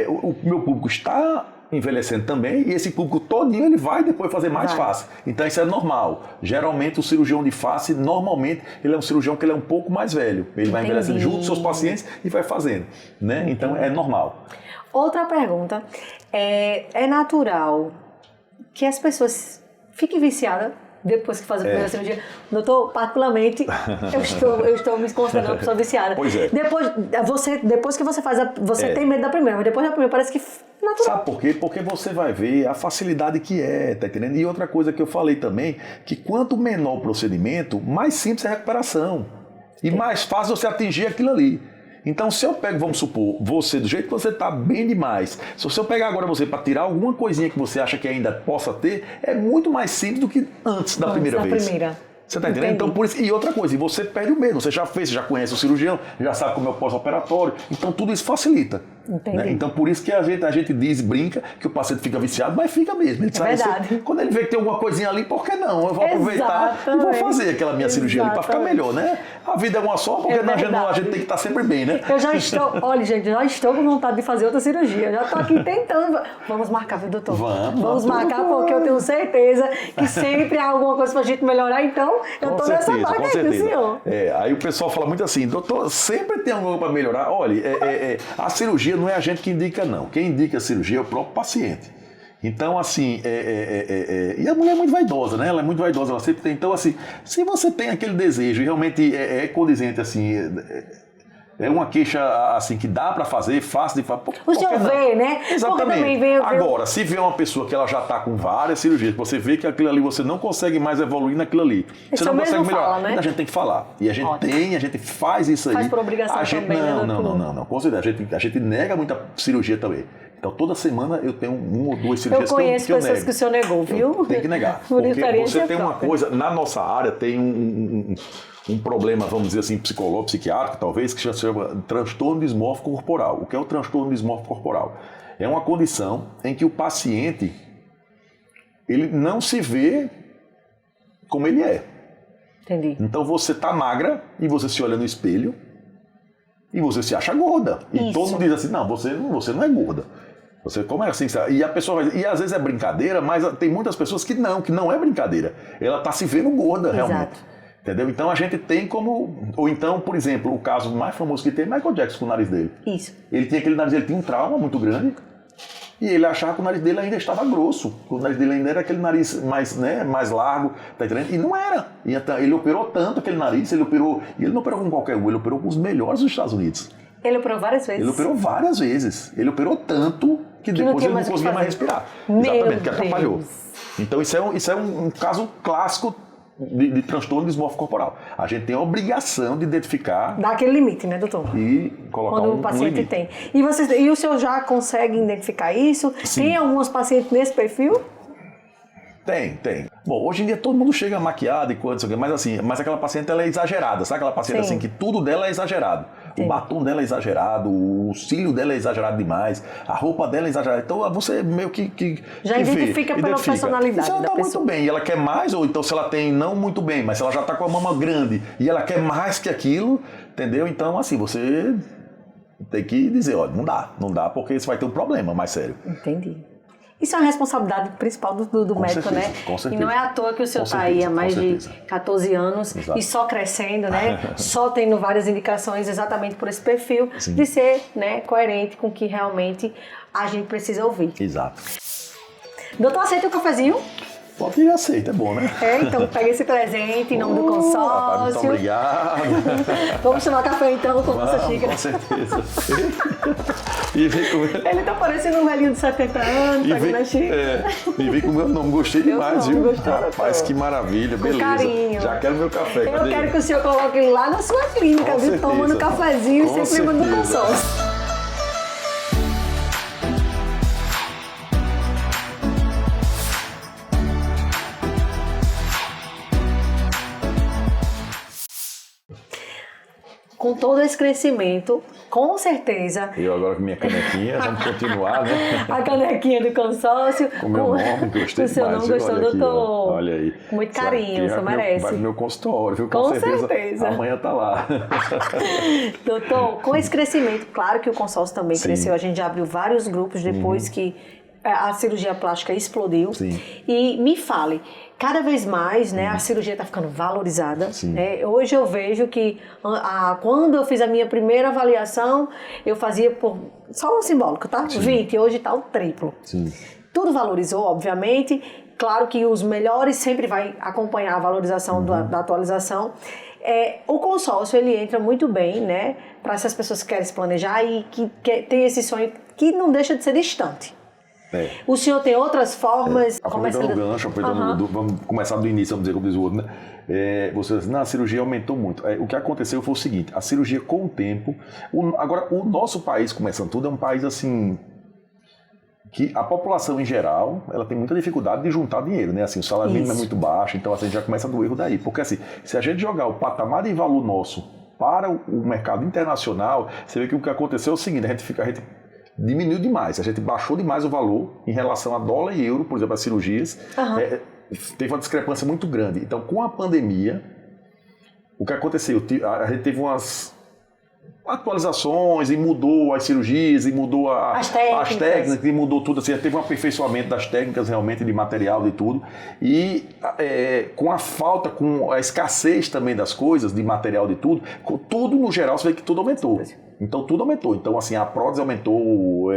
o meu público está envelhecendo também, e esse público todinho ele vai depois fazer mais face. Então isso é normal. Geralmente o cirurgião de face, normalmente, ele é um cirurgião que ele é um pouco mais velho. Ele vai envelhecendo junto com seus pacientes e vai fazendo. Né? Então é normal. Outra pergunta, é natural que as pessoas fiquem viciadas depois que faz a primeira cirurgia? Doutor, particularmente, eu estou me considerando uma pessoa viciada. Pois é. Depois que você faz, você tem medo da primeira, mas depois da primeira parece que natural. Sabe por quê? Porque você vai ver a facilidade que tá entendendo? E outra coisa que eu falei também, que quanto menor o procedimento, mais simples é a recuperação. E mais fácil você atingir aquilo ali. Então, se eu pego, vamos supor, você, do jeito que você está bem demais, se eu pegar agora você para tirar alguma coisinha que você acha que ainda possa ter, é muito mais simples do que antes da primeira vez. Você está entendendo? Então, por isso, e outra coisa, e você perde o medo, você já fez, você já conhece o cirurgião, já sabe como é o pós-operatório, então tudo isso facilita. Né? Então, por isso que a gente diz, brinca, que o paciente fica viciado, mas fica mesmo. Ele verdade. Quando ele vê que tem alguma coisinha ali, por que não? Eu vou aproveitar e vou fazer aquela minha cirurgia ali para ficar melhor, né? A vida é uma só, porque a gente tem que estar sempre bem, né? Eu já estou, olha gente, já estou com vontade de fazer outra cirurgia, eu já estou aqui tentando. Vamos marcar, viu, doutor? Vamos marcar, porque eu tenho certeza que sempre há alguma coisa para a gente melhorar, então eu estou nessa vaga aí do senhor. Aí o pessoal fala muito assim, doutor, sempre tem alguma coisa para melhorar. Olha, a cirurgia não é a gente que indica, não. Quem indica a cirurgia é o próprio paciente. Então, assim, e a mulher é muito vaidosa, né? Ela é muito vaidosa, ela sempre tem. Então, assim, se você tem aquele desejo e realmente é condizente, assim, é uma queixa, assim, que dá pra fazer, fácil de fazer. O senhor vê, né? Exatamente. Também vê. Agora, se vê uma pessoa que ela já tá com várias cirurgias, você vê que aquilo ali você não consegue mais evoluir naquilo ali. Você não consegue melhorar. Fala, né? A gente tem que falar. E a gente a gente faz isso aí. Faz por obrigação também, né? Não. Com certeza. A gente nega muita cirurgia também. Então, toda semana eu tenho 1 ou 2 cirurgias que eu conheço pessoas nego. que o senhor negou, viu? Tem que negar. Porque você tem uma coisa, na nossa área tem um problema, vamos dizer assim, psicológico, psiquiátrico, talvez, que se chama transtorno dismórfico corporal. O que é o transtorno dismórfico corporal? É uma condição em que o paciente, ele não se vê como ele é. Entendi. Então, você tá magra e você se olha no espelho e você se acha gorda. E todo mundo diz assim, não, você não é gorda. Você começa assim, e a pessoa vai, e às vezes é brincadeira, mas tem muitas pessoas que não é brincadeira. Ela tá se vendo gorda, realmente. Entendeu? Então a gente tem como, ou então, por exemplo, o caso mais famoso que tem é Michael Jackson com o nariz dele. Isso. Ele tinha aquele nariz, ele tinha um trauma muito grande e ele achava que o nariz dele ainda estava grosso. O nariz dele ainda era aquele nariz mais largo, tá entendendo? E não era. E ele operou tanto aquele nariz, e ele não operou com qualquer um, ele operou com os melhores dos Estados Unidos. Ele operou várias vezes? Ele operou várias vezes. Ele operou tanto que depois ele não conseguia mais respirar. Exatamente, que atrapalhou. Então isso é um caso clássico de transtorno dismórfico corporal. A gente tem a obrigação de identificar... Dá aquele limite, né, doutor? E colocar quando o paciente tem. E o senhor já consegue identificar isso? Sim. Tem alguns pacientes nesse perfil? Tem. Bom, hoje em dia todo mundo chega maquiado e coisa, mas aquela paciente ela é exagerada, sabe aquela paciente assim que tudo dela é exagerado? Sim. O batom dela é exagerado, o cílio dela é exagerado demais, a roupa dela é exagerada. Então você meio que já identifica pela personalidade. Se ela está muito bem e ela quer mais, ou então se ela tem não muito bem, mas se ela já está com a mama grande e ela quer mais que aquilo, entendeu? Então assim, você tem que dizer, olha, não dá porque você vai ter um problema mais sério. Entendi. Isso é uma responsabilidade principal do médico, certeza, né? Com certeza. E não é à toa que o senhor está aí há mais de 14 anos. Exato. E só crescendo, né? Só tendo várias indicações exatamente por esse perfil. Sim. De ser, né, coerente com o que realmente a gente precisa ouvir. Exato. Doutor, aceita o cafezinho? Pode que aceita, é bom, né? Então pega esse presente em nome do consórcio. Rapaz, muito obrigado. Vamos tomar café então com essa xícara. Com certeza. E vem com... Ele tá parecendo um velhinho de 70 anos, pegando a xícara. E vem com o meu nome, gostei demais, viu? Gostou, rapaz, que maravilha, beleza. Carinho. Já quero meu café. Eu quero que o senhor coloque lá na sua clínica, viu? Tomando cafezinho e sempre lembrando do consórcio. Com todo esse crescimento, com certeza... Eu agora com minha canequinha, vamos continuar, né? A canequinha do consórcio. Com o meu nome, gostei o senhor demais. não gostou, olha doutor? Olha aí. Com muito carinho, o senhor merece. Vai pro meu consultório, viu? Com certeza. Amanhã tá lá. Doutor, com esse crescimento, claro que o consórcio também cresceu. A gente já abriu vários grupos depois que a cirurgia plástica explodiu. Sim. E me fale, cada vez mais, né, a cirurgia está ficando valorizada. Né? Hoje eu vejo que quando eu fiz a minha primeira avaliação, eu fazia por só um simbólico, tá? 20, hoje está o triplo. Sim. Tudo valorizou, obviamente. Claro que os melhores sempre vai acompanhar a valorização da atualização. O consórcio, ele entra muito bem, né, para essas pessoas que querem se planejar e que tem esse sonho que não deixa de ser distante. O senhor tem outras formas... Aproveitando o gancho, vamos começar do início, vamos dizer, como diz o outro, né? Você diz, a cirurgia aumentou muito. O que aconteceu foi o seguinte, a cirurgia com o tempo... Agora, o nosso país, começando tudo, é um país assim... que a população em geral, ela tem muita dificuldade de juntar dinheiro, né? Assim, o salário mínimo é muito baixo, então assim, a gente já começa do erro daí. Porque assim, se a gente jogar o patamar de valor nosso para o mercado internacional, você vê que o que aconteceu é o seguinte, a gente diminuiu demais, a gente baixou demais o valor em relação a dólar e euro, por exemplo, as cirurgias. Teve uma discrepância muito grande. Então, com a pandemia, o que aconteceu? A gente teve umas atualizações e mudou as cirurgias e mudou as técnicas e mudou tudo, assim, teve um aperfeiçoamento das técnicas realmente, de material, de tudo, e com a falta, com a escassez também das coisas, de material, de tudo no geral, você vê que tudo aumentou. Então tudo aumentou. Então assim, a prótese aumentou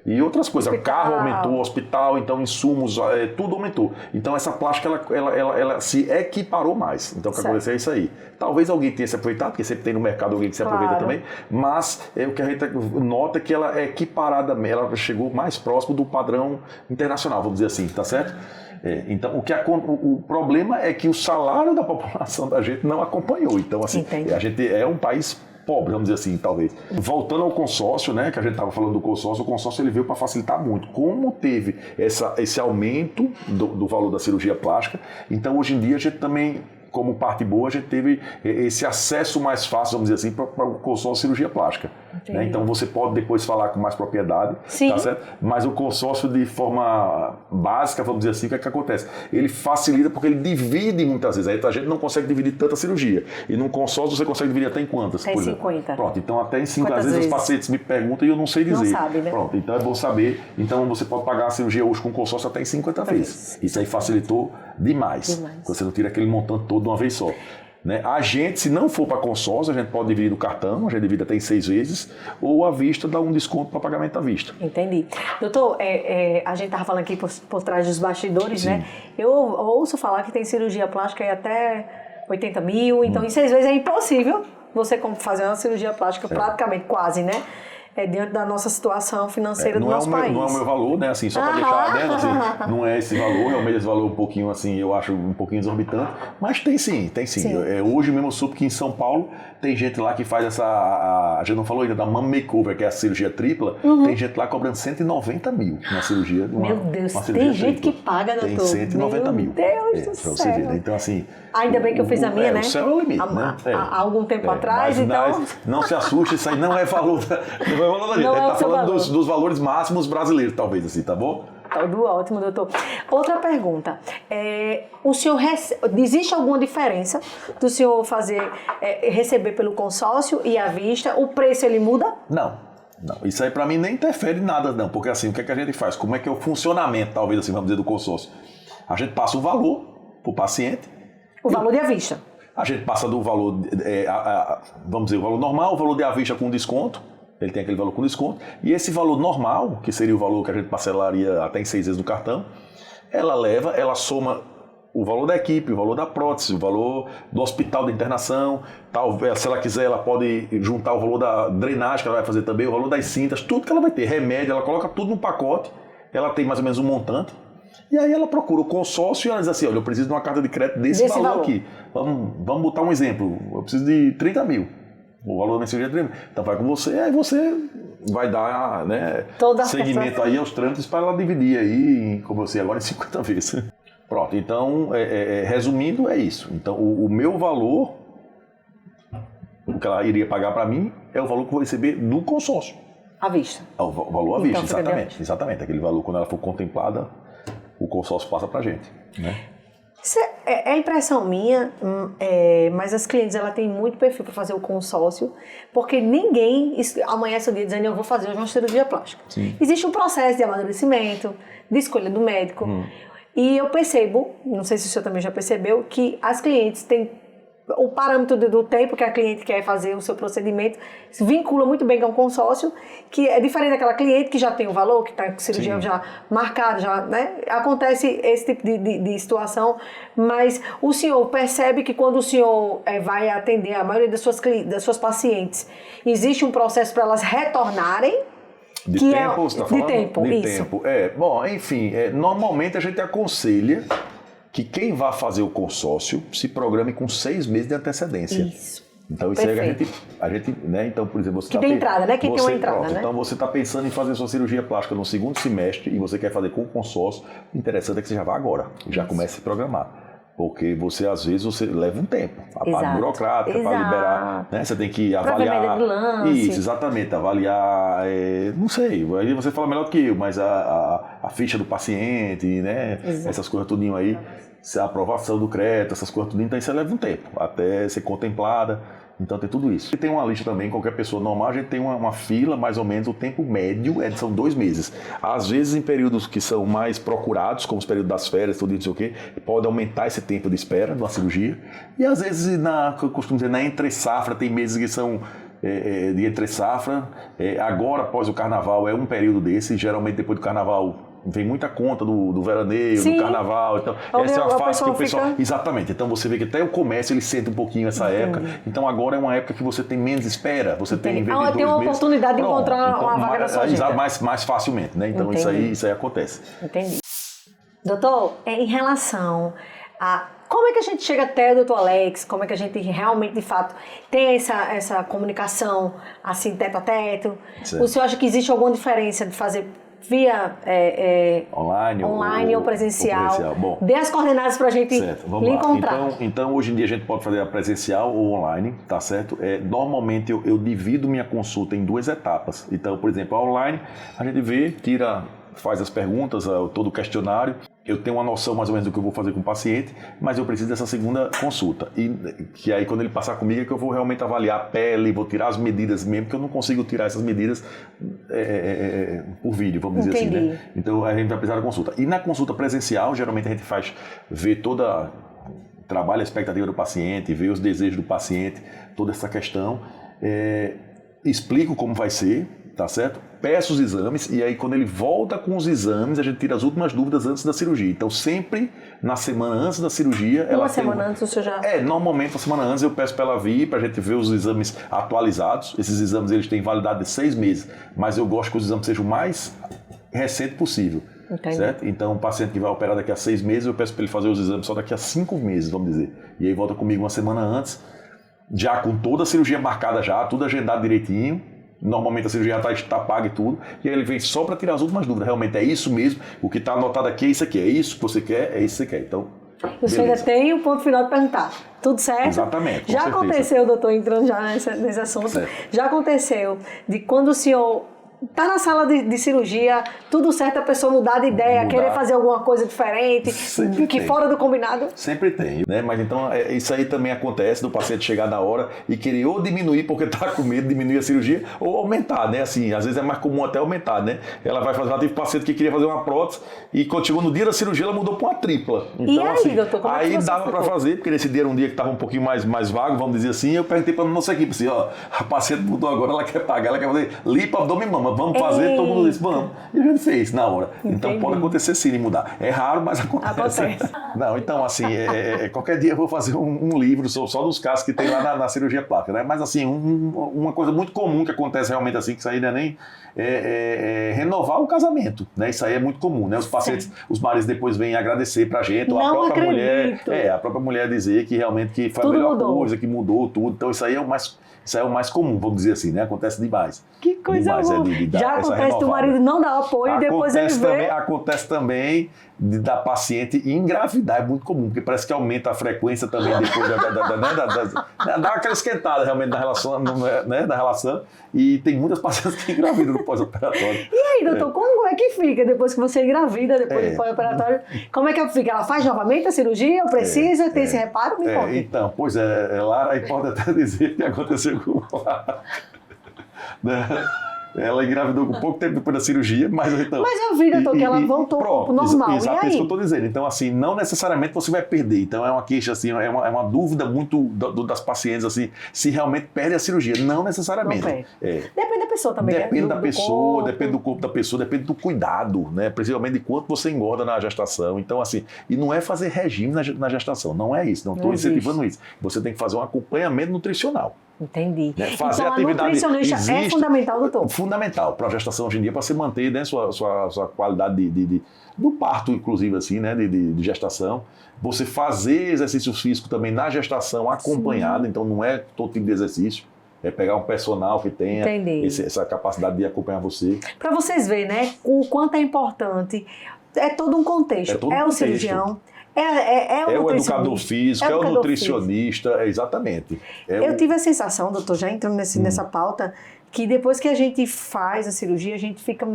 e outras coisas. O carro aumentou, o hospital, então insumos, tudo aumentou. Então essa plástica ela se equiparou mais. Então o que aconteceu é isso aí. Talvez alguém tenha se aproveitado, porque sempre tem no mercado alguém que se aproveita também, mas o que a gente nota é que ela é equiparada, ela chegou mais próximo do padrão internacional, vamos dizer assim, tá certo? Então, o problema é que o salário da população da gente não acompanhou. Então, assim, a gente é um país pobre, vamos dizer assim, talvez. Voltando ao consórcio, né, que a gente estava falando do consórcio, o consórcio ele veio para facilitar muito. Como teve esse aumento do valor da cirurgia plástica, então hoje em dia a gente também, como parte boa, a gente teve esse acesso mais fácil, vamos dizer assim, para o consórcio de cirurgia plástica. Né? Então você pode depois falar com mais propriedade, tá certo? Mas o consórcio de forma básica, vamos dizer assim, o que é que acontece? Ele facilita porque ele divide muitas vezes. Aí a gente não consegue dividir tanta cirurgia. E num consórcio você consegue dividir até em quantas? Até em 50. Pronto, então até em 50. Às vezes os pacientes me perguntam e eu não sei dizer. Não sabe, né? Pronto, então é bom saber. Então você pode pagar a cirurgia hoje com consórcio até em 50 vezes. Isso aí facilitou demais. Você não tira aquele montante todo de uma vez só. Né? A gente, se não for para consórcio, a gente pode dividir no cartão, a gente divide até em 6 vezes, ou à vista dá um desconto para pagamento à vista. Entendi. Doutor, a gente estava falando aqui por trás dos bastidores, né? Eu ouço falar que tem cirurgia plástica aí até 80 mil, então em 6 vezes é impossível você fazer uma cirurgia plástica praticamente, quase, né? Diante da nossa situação financeira do nosso país. Não é o meu valor, né? Assim, só para deixar dentro, assim, não é esse valor, realmente esse valor um pouquinho, assim, eu acho um pouquinho exorbitante, mas tem sim. Hoje mesmo eu soube que em São Paulo tem gente lá que faz a gente não falou ainda da mama makeover, que é a cirurgia tripla, tem gente lá cobrando 190 mil na cirurgia. Meu Deus, tem gente que paga, doutor. Tem 190 mil. Meu Deus do céu. Pra você ver, né? Então, assim... Ainda bem que eu fiz a minha, né? O céu é o limite, né? Há algum tempo atrás, então... Não se assuste, isso aí não é valor da gente. A gente está falando dos valores máximos brasileiros, talvez, assim, tá bom? Tudo ótimo, doutor. Outra pergunta. O senhor existe alguma diferença do senhor receber pelo consórcio e à vista? O preço, ele muda? Não. Isso aí para mim nem interfere em nada, não. Porque assim, o que é que a gente faz? Como é que é o funcionamento, talvez, assim, vamos dizer, do consórcio? A gente passa o valor para o paciente. O valor de à vista. A gente passa do valor, vamos dizer, o valor normal, o valor de à vista com desconto. Ele tem aquele valor com desconto. E esse valor normal, que seria o valor que a gente parcelaria até em 6 vezes do cartão, ela soma o valor da equipe, o valor da prótese, o valor do hospital de internação, talvez, se ela quiser, ela pode juntar o valor da drenagem que ela vai fazer também, o valor das cintas, tudo que ela vai ter, remédio, ela coloca tudo no pacote, ela tem mais ou menos um montante. E aí ela procura o consórcio e ela diz assim, olha, eu preciso de uma carta de crédito desse valor aqui. Vamos botar um exemplo, eu preciso de 30 mil. O valor da cirurgia é 30 mil. Então vai com você, aí você vai dar, né, segmento aí aos trâmites para ela dividir aí, como eu sei agora, em 50 vezes. Pronto, então, resumindo, é isso. Então o meu valor, o que ela iria pagar para mim, é o valor que eu vou receber do consórcio. À vista. O valor à vista, exatamente. Aquele valor, quando ela for contemplada, o consórcio passa para a gente, né? Isso é impressão minha, mas as clientes ela têm muito perfil para fazer o consórcio, porque ninguém amanhece o dia dizendo eu vou fazer hoje uma cirurgia plástica. Sim. Existe um processo de amadurecimento, de escolha do médico, e eu percebo, não sei se o senhor também já percebeu, que as clientes têm o parâmetro do tempo que a cliente quer fazer o seu procedimento, se vincula muito bem com o consórcio, que é diferente daquela cliente que já tem o valor, que está com cirurgia já marcada, já, né? Acontece esse tipo de situação, mas o senhor percebe que quando o senhor vai atender a maioria das suas pacientes, existe um processo para elas retornarem? De tempo, você está falando? De tempo. Bom, enfim, normalmente a gente aconselha que quem vai fazer o consórcio se programe com 6 meses de antecedência. Isso. Então isso aí a gente, né? Então, por exemplo, você que tem entrada, né? Quem tem uma entrada, né? Então você está pensando em fazer sua cirurgia plástica no segundo semestre e você quer fazer com o consórcio, o interessante é que você já vá agora e já comece a se programar. Porque você, às vezes, você leva um tempo. A parte burocrática para liberar, né? Você tem que avaliar. Isso, exatamente, avaliar, não sei, aí você fala melhor que eu, mas a ficha do paciente, né? Exato. Essas coisas tudinho aí, a aprovação do crédito, essas coisas tudinho, então isso leva um tempo, até ser contemplada. Então tem tudo isso. E tem uma lista também, qualquer pessoa normal, a gente tem uma fila, mais ou menos, o tempo médio são 2 meses. Às vezes em períodos que são mais procurados, como os períodos das férias, tudo isso, não sei o quê, pode aumentar esse tempo de espera de uma cirurgia. E às vezes, eu costumo dizer, na entre-safra tem meses que são de entre safra. Agora, após o carnaval, é um período desse. Geralmente, depois do carnaval, vem muita conta do veraneio, do carnaval. Então, essa é uma fase que o pessoal. Fica... Exatamente. Então, você vê que até o comércio ele sente um pouquinho essa época. Então, agora é uma época que você tem menos espera. Você tem vendedores tem uma oportunidade de encontrar uma vaga na sua agenda. Mais facilmente, né? Então, isso aí acontece. Entendi. Doutor, em relação a como é que a gente chega até o doutor Alex, como é que a gente realmente, de fato, tem essa comunicação assim, teto a teto? Certo. O senhor acha que existe alguma diferença de fazer via online ou presencial? Bom, dê as coordenadas para a gente lhe encontrar. Então, hoje em dia a gente pode fazer a presencial ou online, tá certo? Normalmente eu divido minha consulta em 2 etapas. Então, por exemplo, a online, a gente vê, faz as perguntas, todo o questionário. Eu tenho uma noção mais ou menos do que eu vou fazer com o paciente, mas eu preciso dessa segunda consulta. E que aí, quando ele passar comigo, é que eu vou realmente avaliar a pele, vou tirar as medidas mesmo, porque eu não consigo tirar essas medidas por vídeo, vamos dizer assim, né? Então, a gente vai precisar da consulta. E na consulta presencial, geralmente a gente vê trabalha a expectativa do paciente, vê os desejos do paciente, toda essa questão. Explico como vai ser, tá certo? Peço os exames e aí quando ele volta com os exames, a gente tira as últimas dúvidas antes da cirurgia. Então sempre na semana antes da cirurgia... Uma semana antes o senhor já... Normalmente uma semana antes eu peço para ela vir, para a gente ver os exames atualizados. Esses exames eles têm validade de 6 meses, mas eu gosto que os exames sejam o mais recente possível. Entendi. Certo? Então um paciente que vai operar daqui a 6 meses, eu peço para ele fazer os exames só daqui a 5 meses, vamos dizer. E aí volta comigo uma semana antes, já com toda a cirurgia marcada já, tudo agendado direitinho. Normalmente a cirurgia já está paga e tudo, e aí ele vem só para tirar as últimas dúvidas. Realmente é isso mesmo, o que está anotado aqui é isso aqui, é isso que você quer, é isso que você quer. Então, você ainda tem o ponto final de perguntar. Tudo certo? Exatamente. Já aconteceu, doutor, entrando já nesse assunto, certo. Já aconteceu de quando o senhor tá na sala de cirurgia, tudo certo, a pessoa mudar de ideia, querer fazer alguma coisa diferente, fora do combinado? Sempre tem, né? Mas então isso aí também acontece do paciente chegar na hora e querer ou diminuir porque tá com medo de diminuir a cirurgia ou aumentar, né? Assim, às vezes é mais comum até aumentar, né? Já teve paciente que queria fazer uma prótese e quando chegou no dia da cirurgia ela mudou para uma tripla. Então, e aí, assim, doutor, como aí dava para fazer, porque nesse dia era um dia que estava um pouquinho mais vago, vamos dizer assim, eu perguntei para nossa equipe assim, ó, a paciente mudou agora, ela quer pagar, ela quer fazer lipo, abdômen e mama. Vamos fazer, todo mundo disse, vamos. E a gente fez na hora. Entendi. Então pode acontecer sim de mudar. É raro, mas acontece. Não, então assim, qualquer dia eu vou fazer um livro só dos casos que tem lá na cirurgia plástica, né? Mas assim, uma coisa muito comum que acontece realmente assim, que isso aí não é nem renovar o casamento, né? Isso aí é muito comum, né? Os pacientes, os maridos depois vêm agradecer pra gente, ou a própria mulher dizer que realmente que foi tudo a melhor coisa, que mudou tudo. Então isso aí é o mais comum, vamos dizer assim, né? Acontece demais. Que coisa boa. Já acontece do marido não dar apoio e depois ele vê... Acontece também da paciente engravidar, é muito comum, porque parece que aumenta a frequência também depois dá aquela esquentada realmente na relação, né? Na relação, e tem muitas pacientes que engravidam no pós-operatório. E aí, doutor, como é que fica depois que você engravida, depois do pós-operatório? Como é que fica? Ela faz novamente a cirurgia? Precisa ter esse reparo? Me conta. Então, pois Lara, pode até dizer o que aconteceu com ela. Ela engravidou com pouco tempo depois da cirurgia, mas então... Mas eu vi, doutor, que ela voltou ao corpo normal, exato, é isso que eu estou dizendo. Então, assim, não necessariamente você vai perder. Então, é uma queixa, assim, é uma dúvida muito das pacientes, assim, se realmente perde a cirurgia. Não necessariamente. Não depende da pessoa também, depende da pessoa, depende do corpo da pessoa, depende do cuidado, né? Principalmente de quanto você engorda na gestação. Então, assim, e não é fazer regime na gestação, não é isso. Não estou incentivando isso. Você tem que fazer um acompanhamento nutricional. Entendi. Né? Fazer então, atividade a nutricionista é fundamental, doutor? Fundamental para a gestação hoje em dia, para você manter, né, sua qualidade do parto, inclusive, assim, né, de gestação. Você fazer exercícios físicos também na gestação acompanhado, então não é todo tipo de exercício. É pegar um personal que tenha essa capacidade de acompanhar você. Para vocês verem, né, o quanto é importante. É todo um contexto. O cirurgião. É o educador físico, é o nutricionista, exatamente. Eu tive a sensação, doutor, já entrando nessa pauta, que depois que a gente faz a cirurgia, a gente fica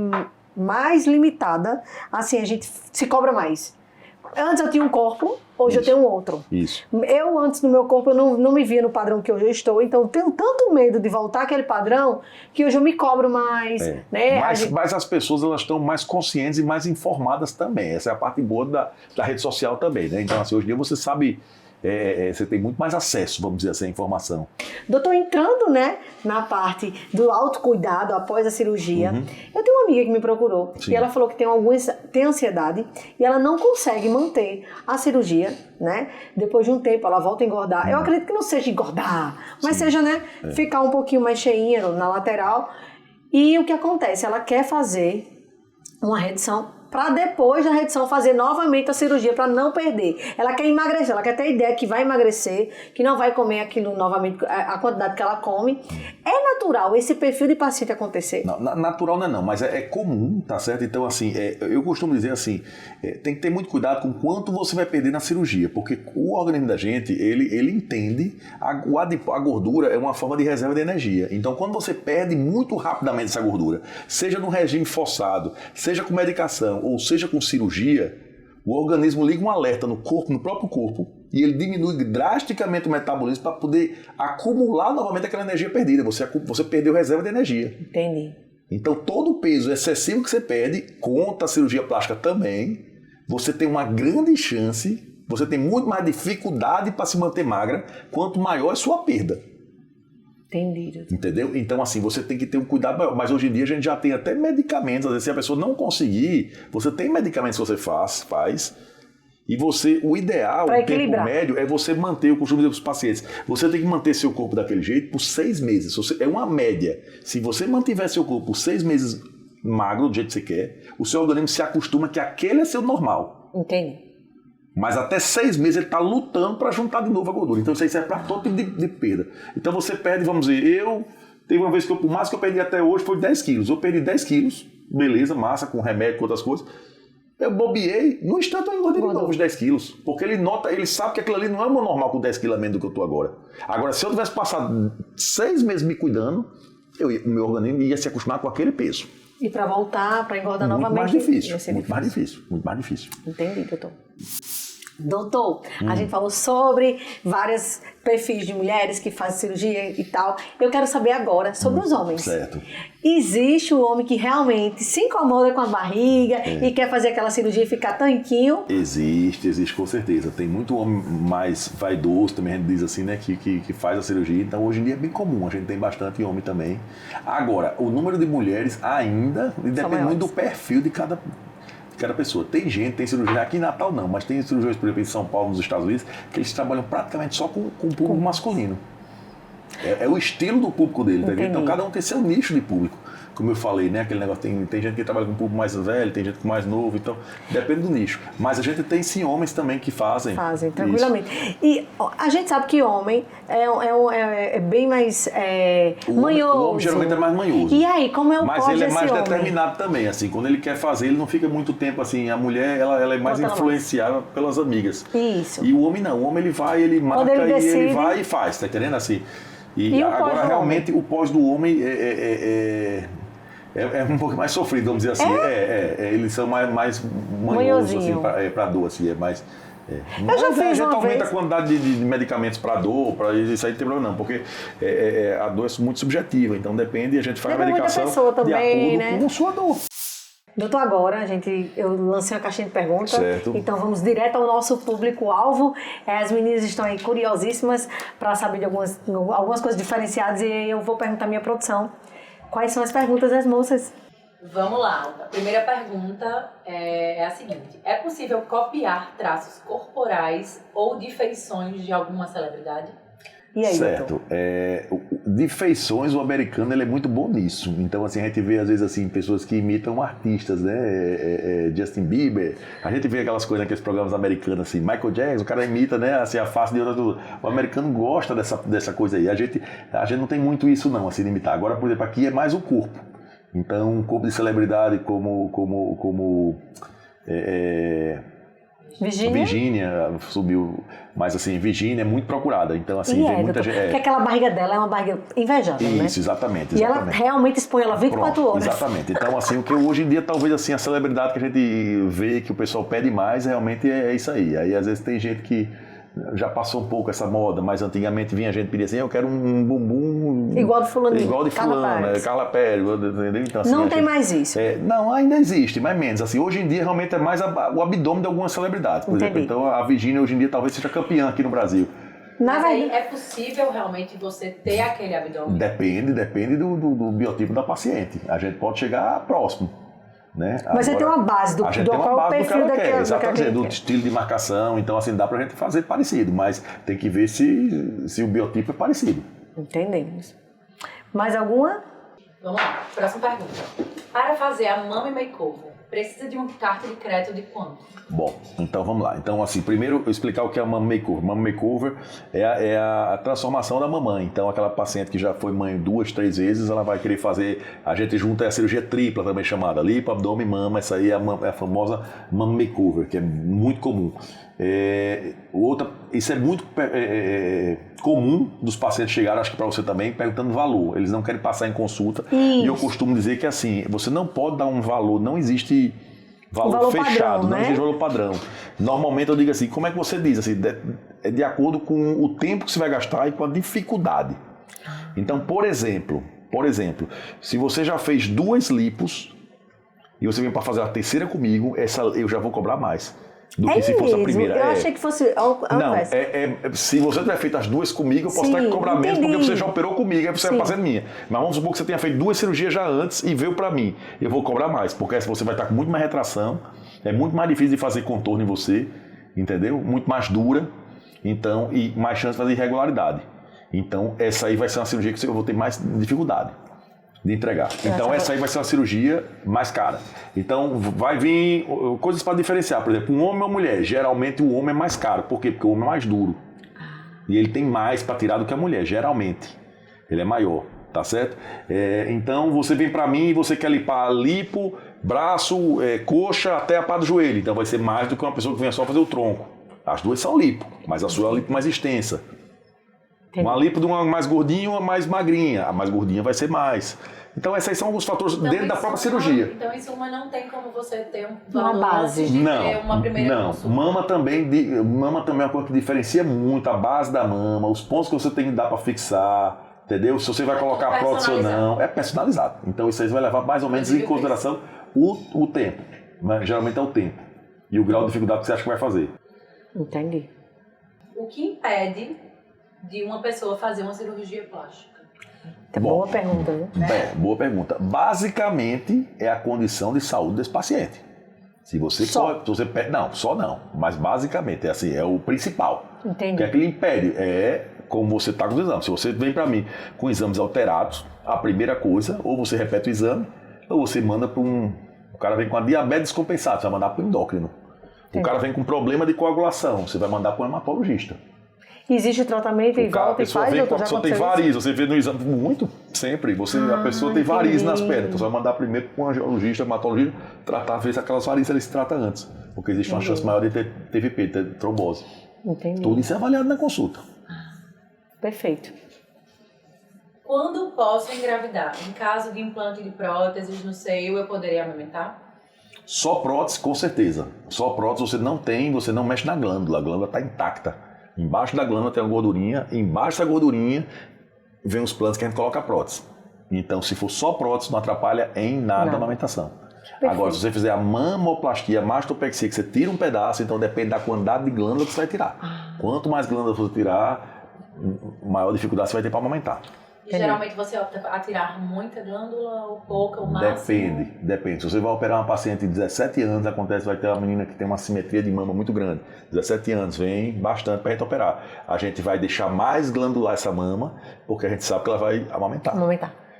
mais limitada, assim, a gente se cobra mais. Antes eu tinha um corpo, hoje eu tenho um outro. Isso. Eu, antes no meu corpo, eu não me via no padrão que hoje eu estou, então eu tenho tanto medo de voltar àquele padrão que hoje eu me cobro mais. Né? Mas as pessoas elas estão mais conscientes e mais informadas também. Essa é a parte boa da rede social também, né? Então, assim, hoje em dia você sabe você tem muito mais acesso, vamos dizer assim, à informação. Doutor, entrando, né, na parte do autocuidado após a cirurgia, eu tenho uma amiga que me procurou e ela falou que tem ansiedade e ela não consegue manter a cirurgia, né? Depois de um tempo ela volta a engordar. Eu acredito que não seja engordar, mas seja, né, ficar um pouquinho mais cheinha na lateral. E o que acontece? Ela quer fazer uma redução para depois da redução fazer novamente a cirurgia para não perder. Ela quer emagrecer, ela quer ter a ideia que vai emagrecer, que não vai comer aquilo novamente, a quantidade que ela come. É natural esse perfil de paciente acontecer? Não, natural não é não, mas é comum, tá certo? Então, assim, eu costumo dizer assim, tem que ter muito cuidado com quanto você vai perder na cirurgia, porque o organismo da gente, ele entende, a gordura é uma forma de reserva de energia. Então, quando você perde muito rapidamente essa gordura, seja no regime forçado, seja com medicação, ou seja com cirurgia, o organismo liga um alerta no próprio corpo, e ele diminui drasticamente o metabolismo para poder acumular novamente aquela energia perdida. Você perdeu reserva de energia. Entendi. Então todo o peso excessivo que você perde, conta a cirurgia plástica também, você tem uma grande chance, você tem muito mais dificuldade para se manter magra, quanto maior é sua perda. Entendido. Entendeu? Então, assim, você tem que ter um cuidado maior. Mas hoje em dia a gente já tem até medicamentos. Às vezes, se a pessoa não conseguir, você tem medicamentos que você faz. E o ideal, o tempo médio, é você manter, eu costumo dizer para os pacientes, você tem que manter seu corpo daquele jeito por 6 meses. É uma média. Se você mantiver seu corpo por 6 meses magro, do jeito que você quer, o seu organismo se acostuma que aquele é seu normal. Entendi. Mas até 6 meses ele está lutando para juntar de novo a gordura. Então isso aí serve para todo tipo de perda. Então você perde, vamos dizer, teve uma vez que o máximo que eu perdi até hoje foi 10 quilos. Eu perdi 10 quilos, beleza, massa, com remédio, com outras coisas. Eu bobeei, no instante eu engordei de novo os 10 quilos. Porque ele sabe que aquilo ali não é o meu normal com 10 quilos a menos do que eu estou agora. Agora, se eu tivesse passado 6 meses me cuidando, o meu organismo ia se acostumar com aquele peso. E para voltar, para engordar muito novamente? Muito mais difícil. Entendi, doutor. Doutor, a gente falou sobre vários perfis de mulheres que fazem cirurgia e tal. Eu quero saber agora sobre os homens. Certo. Existe o homem que realmente se incomoda com a barriga e quer fazer aquela cirurgia e ficar tanquinho? Existe com certeza. Tem muito homem mais vaidoso, também a gente diz assim, né, que faz a cirurgia. Então hoje em dia é bem comum, a gente tem bastante homem também. Agora, o número de mulheres ainda depende muito do perfil de cada pessoa. Tem cirurgia, aqui em Natal não, mas tem cirurgiões, por exemplo, em São Paulo, nos Estados Unidos, que eles trabalham praticamente só com o público masculino. É o estilo do público dele, tá? Então cada um tem seu nicho de público. Como eu falei, né? Aquele negócio, tem gente que trabalha com um público mais velho, tem gente com mais novo, então depende do nicho. Mas a gente tem sim homens também que fazem. Fazem, tranquilamente. Isso. E a gente sabe que homem é bem mais manhoso. O homem geralmente é mais manhoso. E aí, como é o Mas ele é mais determinado também, assim, quando ele quer fazer, ele não fica muito tempo assim, a mulher, ela é mais influenciada pelas amigas. Isso. E o homem não, o homem ele vai, ele marca ele vai e faz, tá entendendo assim? E agora realmente o pós do homem é um pouco mais sofrido, vamos dizer assim. Eles são mais manhosos assim, para dor, assim, é mais. Eu já fiz a gente aumenta vez. A quantidade de medicamentos para dor, para isso aí não tem problema não, porque a dor é muito subjetiva, então depende, a gente faz a medicação de acordo com a sua dor. Doutor, agora eu lancei uma caixinha de perguntas, certo. Então vamos direto ao nosso público-alvo. As meninas estão aí curiosíssimas para saber de algumas coisas diferenciadas e eu vou perguntar à minha produção. Quais são as perguntas das moças? Vamos lá. A primeira pergunta é a seguinte. É possível copiar traços corporais ou de feições de alguma celebridade? E aí, certo. De feições, o americano ele é muito bom nisso. Então, assim, a gente vê, às vezes, assim, pessoas que imitam artistas, né? Justin Bieber. A gente vê aquelas coisas naqueles programas americanos, assim, Michael Jackson, o cara imita, né? Assim, a face de outra. O americano gosta dessa coisa aí. A gente não tem muito isso, não, assim, de imitar. Agora, por exemplo, aqui é mais o corpo. Então, um corpo de celebridade como Virgínia subiu, mas assim, Virgínia é muito procurada, então assim, vem muita gente. Porque aquela barriga dela é uma barriga invejável, né? Isso, exatamente. E ela realmente expõe ela 24 horas. Exatamente. Então, assim, o que hoje em dia, talvez assim, a celebridade que a gente vê, que o pessoal pede mais, realmente é isso aí. Aí, às vezes, tem gente que Já passou um pouco essa moda, mas antigamente vinha gente pedir assim, eu quero um bumbum... Igual de fulano. Igual de fulano, Carla Pérez, entendeu? Então, assim, não tem mais isso. Não, ainda existe, mas menos. Assim, hoje em dia realmente é mais o abdômen de algumas celebridades, por exemplo. Então a Virgínia hoje em dia talvez seja campeã aqui no Brasil. Mas aí é possível realmente você ter aquele abdômen? Depende do biotipo da paciente. A gente pode chegar próximo. Né? Mas você tem uma base do qual o perfil daquela. Exatamente, do estilo de marcação. Então, assim, dá pra gente fazer parecido, mas tem que ver se o biotipo é parecido. Entendemos. Mais alguma? Vamos lá, próxima pergunta. Para fazer a Mama Makeover, precisa de uma carta de crédito de quanto? Bom, então vamos lá. Então, assim, primeiro eu explicar o que é a Mama Makeover. Mama Makeover é a transformação da mamãe. Então, aquela paciente que já foi mãe 2, 3 vezes, ela vai querer fazer, a gente junta a cirurgia tripla também chamada, lipo, abdômen e mama. Essa aí é a famosa Mama Makeover, que é muito comum. Isso é muito comum dos pacientes chegarem, acho que para você também, perguntando valor. Eles não querem passar em consulta. Isso. E eu costumo dizer que assim, você não pode dar um valor, não existe valor fechado, padrão, não existe valor padrão. Normalmente eu digo assim, como é que você diz? Assim, é de acordo com o tempo que você vai gastar e com a dificuldade. Então, por exemplo, se você já fez 2 lipos e você vem para fazer a terceira comigo, essa eu já vou cobrar mais do que se fosse a primeira. Eu achei que fosse ao invés. Se você tiver feito as 2 comigo, eu posso até cobrar menos, porque você já operou comigo, aí você é paciente minha. Mas vamos supor que você tenha feito 2 cirurgias já antes e veio para mim. Eu vou cobrar mais, porque você vai estar com muito mais retração, é muito mais difícil de fazer contorno em você, entendeu? Muito mais dura, então, e mais chance de fazer irregularidade. Então, essa aí vai ser uma cirurgia que eu vou ter mais dificuldade de entregar. Então essa aí vai ser uma cirurgia mais cara. Então vai vir coisas para diferenciar. Por exemplo, um homem ou uma mulher. Geralmente o homem é mais caro. Por quê? Porque o homem é mais duro. E ele tem mais para tirar do que a mulher, geralmente. Ele é maior, tá certo? Então você vem para mim e você quer limpar lipo, braço, coxa até a pá do joelho. Então vai ser mais do que uma pessoa que vem só fazer o tronco. As 2 são lipo, mas a sua é a lipo mais extensa. Entendi. Uma lipo de uma mais gordinha e uma mais magrinha. A mais gordinha vai ser mais. Então, esses são alguns fatores dentro da própria cirurgia. Então, em suma, não tem como você ter uma base. Uma primeira consulta. Mama também é uma coisa que diferencia muito a base da mama, os pontos que você tem que dar para fixar, entendeu? Se você vai colocar prótese ou não. É personalizado. Então, isso aí vai levar mais ou menos em consideração o tempo. Mas, geralmente é o tempo. E o grau de dificuldade que você acha que vai fazer. Entendi. O que impede de uma pessoa fazer uma cirurgia plástica? Boa pergunta, né? Boa pergunta. Basicamente é a condição de saúde desse paciente. Se você não, só não, mas basicamente é o principal. Entendi. O que é que lhe impede? É como você está com os exames. Se você vem para mim com exames alterados, a primeira coisa, ou você repete o exame, ou você manda para o cara vem com a diabetes descompensada, você vai mandar para o endócrino. O cara vem com problema de coagulação, você vai mandar para o hematologista. Existe o tratamento e volta e faz? A pessoa tem varizes, você vê no exame muito, sempre, a pessoa tem varizes nas pernas, então você vai mandar primeiro para um angiologista, hematologista, tratar, ver se aquelas varizes ele se trata antes, porque existe uma chance maior de ter TVP, ter trombose. Entendi. Tudo isso é avaliado na consulta. Perfeito. Quando posso engravidar? Em caso de implante de próteses no seio, eu poderia amamentar? Só prótese, com certeza. Só prótese você não mexe na glândula, a glândula está intacta. Embaixo da glândula tem uma gordurinha, embaixo dessa gordurinha vem os plantos que a gente coloca a prótese. Então, se for só prótese, não atrapalha em nada a amamentação. Perfeito. Agora, se você fizer a mamoplastia, mastopexia, que você tira um pedaço, então depende da quantidade de glândula que você vai tirar. Quanto mais glândula você tirar, maior dificuldade você vai ter para amamentar. E geralmente você opta a tirar muita glândula ou pouca, ou máximo? Depende. Se você vai operar uma paciente de 17 anos, vai ter uma menina que tem uma simetria de mama muito grande. 17 anos, vem bastante para a gente operar. A gente vai deixar mais glandular essa mama, porque a gente sabe que ela vai amamentar.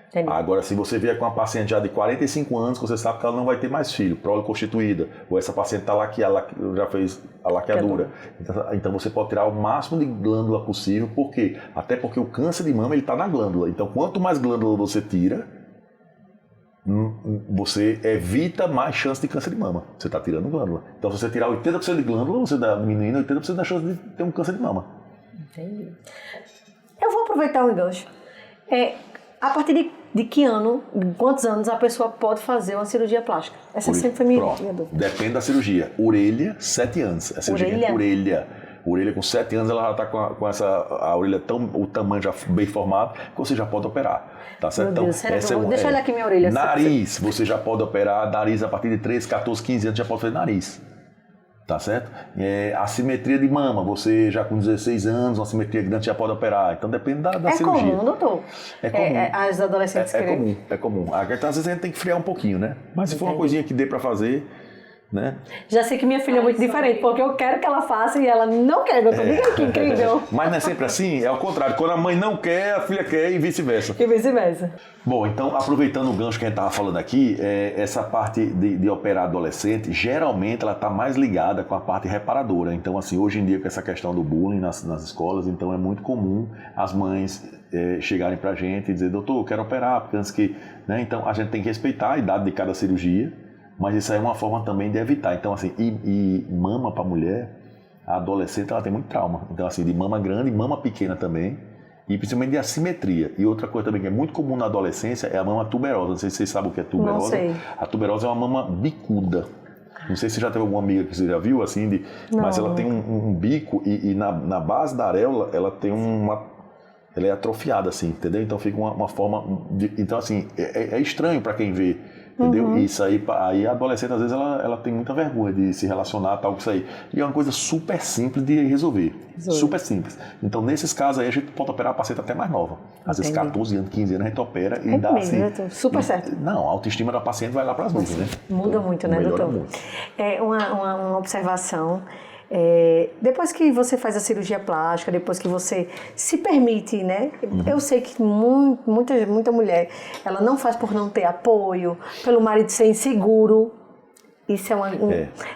Entendi. Agora, se você vier com uma paciente já de 45 anos, você sabe que ela não vai ter mais filho, prole constituída, ou essa paciente já fez a laqueadura. Então você pode tirar o máximo de glândula possível, por quê? Até porque o câncer de mama está na glândula. Então, quanto mais glândula você tira, você evita mais chance de câncer de mama. Você está tirando glândula. Então, se você tirar 80% de glândula, você dá diminuindo 80% da chance de ter um câncer de mama. Entendi. Eu vou aproveitar o engancho. A partir de que ano, de quantos anos a pessoa pode fazer uma cirurgia plástica? Essa sempre foi minha dúvida. Depende da cirurgia. Orelha, 7 anos. A cirurgia orelha. Orelha com 7 anos, ela já está com a orelha o tamanho já bem formado, que você já pode operar. Tá certo? Meu Deus, deixa eu olhar aqui minha orelha. Nariz, você já pode operar nariz a partir de 13, 14, 15 anos, já pode fazer nariz. Tá certo? Assimetria de mama, você já com 16 anos, uma assimetria grande já pode operar. Então depende da cirurgia. É comum, doutor? É comum. As adolescentes querem. É comum. Às vezes a gente tem que friar um pouquinho, né? Mas se for uma coisinha que dê pra fazer, né? Já sei que minha filha é muito diferente, porque eu quero que ela faça e ela não quer, doutor. Diga que incrível. Mas não é sempre assim? É ao contrário. Quando a mãe não quer, a filha quer e vice-versa. E vice-versa. Bom, então, aproveitando o gancho que a gente estava falando aqui, essa parte de operar adolescente, geralmente ela está mais ligada com a parte reparadora. Então, assim, hoje em dia, com essa questão do bullying nas escolas, então é muito comum as mães chegarem para a gente e dizer, doutor, eu quero operar, porque antes que... Né? Então, a gente tem que respeitar a idade de cada cirurgia, mas isso aí é uma forma também de evitar. Então, assim, e mama para mulher, a adolescente, ela tem muito trauma. Então, assim, de mama grande e mama pequena também, e principalmente de assimetria. E outra coisa também que é muito comum na adolescência é a mama tuberosa. Não sei se vocês sabem o que é tuberosa. Não sei. A tuberosa é uma mama bicuda. Não sei se você já teve alguma amiga que você já viu, assim, mas ela tem um bico e na base da areola ela tem ela é atrofiada, assim, entendeu? Então fica uma forma... Então, assim, é estranho para quem vê, entendeu? E isso aí a adolescente, às vezes, ela tem muita vergonha de se relacionar tal com isso aí. E é uma coisa super simples de resolver. Super simples. Então, nesses casos aí, a gente pode operar a paciente até mais nova. Às vezes, 14 anos, 15 anos, a gente opera e dá mesmo, assim... Super certo. Não, a autoestima da paciente vai lá para as nuvens, né? Muda muito, né, Melhora doutor? muito. Uma observação... depois que você faz a cirurgia plástica, depois que você se permite, né? Eu sei que muita mulher, ela não faz por não ter apoio, pelo marido ser inseguro. Isso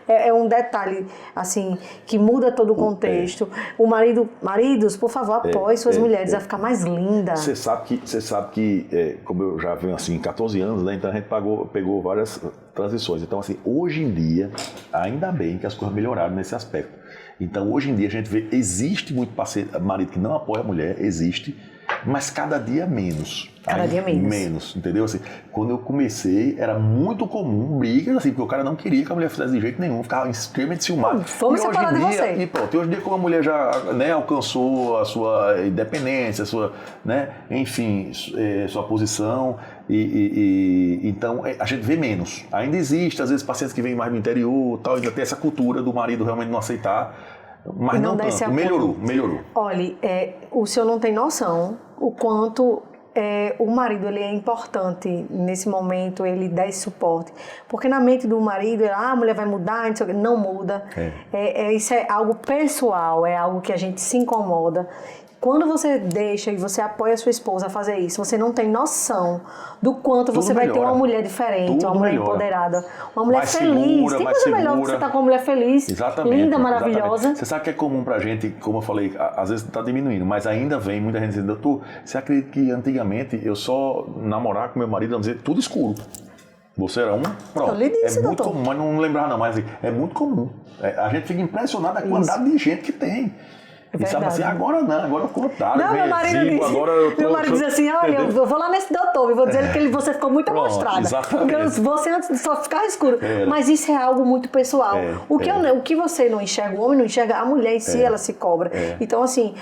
é um detalhe, assim, que muda todo o contexto. Maridos, por favor, apoie suas mulheres a ficar mais linda. Você sabe que como eu já venho assim, 14 anos, né? Então a gente pegou várias transições. Então, assim, hoje em dia, ainda bem que as coisas melhoraram nesse aspecto. Então, hoje em dia, a gente vê, existe muito marido que não apoia a mulher, existe, mas cada dia menos. Cada dia menos. Menos, entendeu? Assim, quando eu comecei, era muito comum brigas, assim, porque o cara não queria que a mulher fizesse de jeito nenhum, ficava extremamente ciumado. Vamos separar de você. E pronto, hoje em dia, como a mulher já, né, alcançou a sua independência, né, enfim, sua posição, então a gente vê menos. Ainda existe, às vezes, pacientes que vêm mais do interior, tal, ainda tem essa cultura do marido realmente não aceitar, mas não tanto. Melhorou. Olha, o senhor não tem noção o quanto o marido ele é importante nesse momento, ele dá esse suporte. Porque na mente do marido, a mulher vai mudar, não sei o quê. Não muda. Isso é algo pessoal, é algo que a gente se incomoda. Quando você deixa e você apoia a sua esposa a fazer isso, você não tem noção do quanto você vai ter uma mulher diferente, uma mulher empoderada, uma mulher feliz. Tem coisa melhor que você estar com uma mulher feliz, linda, maravilhosa. Você sabe que é comum pra gente, como eu falei, às vezes está diminuindo, mas ainda vem muita gente dizendo, doutor, você acredita que antigamente eu só namorar com meu marido, vamos dizer, tudo escuro. Você era pronto. É muito comum, mas não lembrar não, mas é muito comum. A gente fica impressionado com a quantidade de gente que tem. E sabe assim, agora não, agora é o contrário. Não, meu marido diz assim, olha, eu vou lá nesse doutor e vou dizer que você ficou muito amostrada. Exatamente. Porque você antes só ficava escuro. Mas isso é algo muito pessoal. O que você não enxerga, o homem não enxerga, a mulher em si, ela se cobra. Então, assim...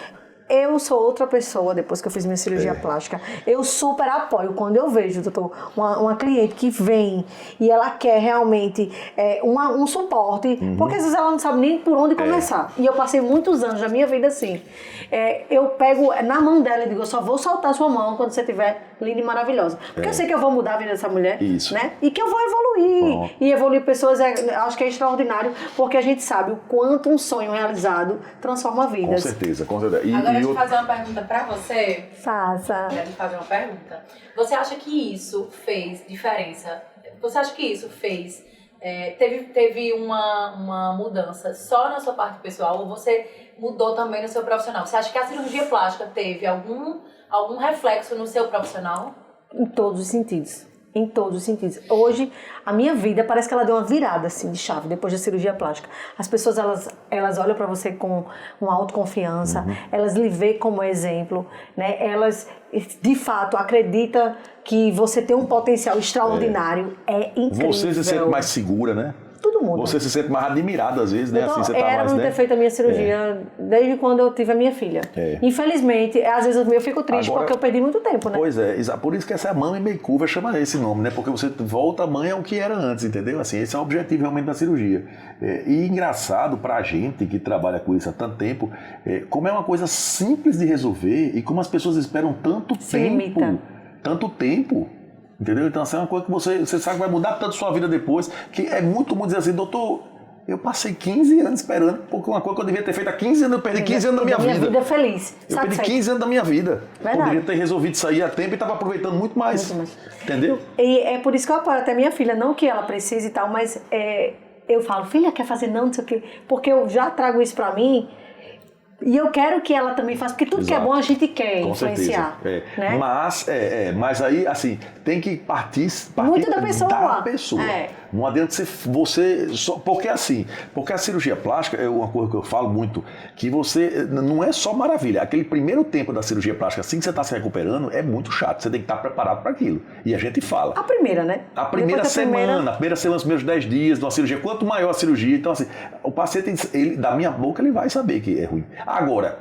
Eu sou outra pessoa depois que eu fiz minha cirurgia plástica. Eu super apoio quando eu vejo, doutor, uma cliente que vem e ela quer realmente um suporte, porque às vezes ela não sabe nem por onde começar. E eu passei muitos anos da minha vida assim. Eu pego na mão dela e digo, eu só vou soltar sua mão quando você estiver linda e maravilhosa. Porque eu sei que eu vou mudar a vida dessa mulher, né? E que eu vou evoluir. E evoluir pessoas, acho que é extraordinário, porque a gente sabe o quanto um sonho realizado transforma vidas. Com certeza, com certeza. Agora, deixa eu fazer uma pergunta pra você. Faça. Quero te fazer uma pergunta. Você acha que isso fez diferença? Você acha que isso fez... teve uma mudança só na sua parte pessoal ou você mudou também no seu profissional? Você acha que a cirurgia plástica teve algum reflexo no seu profissional? Em todos os sentidos. Em todos os sentidos. Hoje, a minha vida parece que ela deu uma virada assim, de chave depois da cirurgia plástica. As pessoas, elas olham para você com uma autoconfiança, elas lhe veem como exemplo, né? Elas, de fato, acreditam que você tem um potencial extraordinário. É incrível. Você se sente mais segura, né? Tudo todo mundo. Você se sente mais admirado às vezes, né? Doutor, Assim, você tá era mais, muito né? ter feito a minha cirurgia desde quando eu tive a minha filha. Infelizmente, às vezes eu fico triste Agora, porque eu perdi muito tempo, né? Pois é, por isso que essa Mami Makeover chama esse nome, né? Porque você volta a mãe ao que era antes, entendeu? Assim, esse é o objetivo realmente da cirurgia. E engraçado pra gente que trabalha com isso há tanto tempo, como é uma coisa simples de resolver e como as pessoas esperam tanto tempo. Entendeu? Então, assim, é uma coisa que você sabe que vai mudar tanto a sua vida depois, que é muito dizer assim, doutor, eu passei 15 anos esperando, porque uma coisa que eu devia ter feito há 15 anos, eu perdi 15 anos da minha vida. Vida feliz. Eu perdi 15 anos da minha vida. Verdade. Poderia ter resolvido sair a tempo e estava aproveitando muito mais. Entendeu? E é por isso que eu apoio até minha filha, não que ela precise e tal, mas eu falo, filha, quer fazer não sei o quê, porque eu já trago isso pra mim. E eu quero que ela também faça, porque tudo que é bom a gente quer influenciar. Né? Mas aí, assim, tem que partir muito da pessoa. Não adianta você só, porque a cirurgia plástica é uma coisa que eu falo muito, que você não é só maravilha. Aquele primeiro tempo da cirurgia plástica, assim que você está se recuperando, é muito chato. Você tem que estar preparado para aquilo. E a gente fala. A primeira, né? A primeira semana, os primeiros 10 dias de uma cirurgia. Quanto maior a cirurgia, então assim, o paciente, da minha boca, ele vai saber que é ruim. Agora,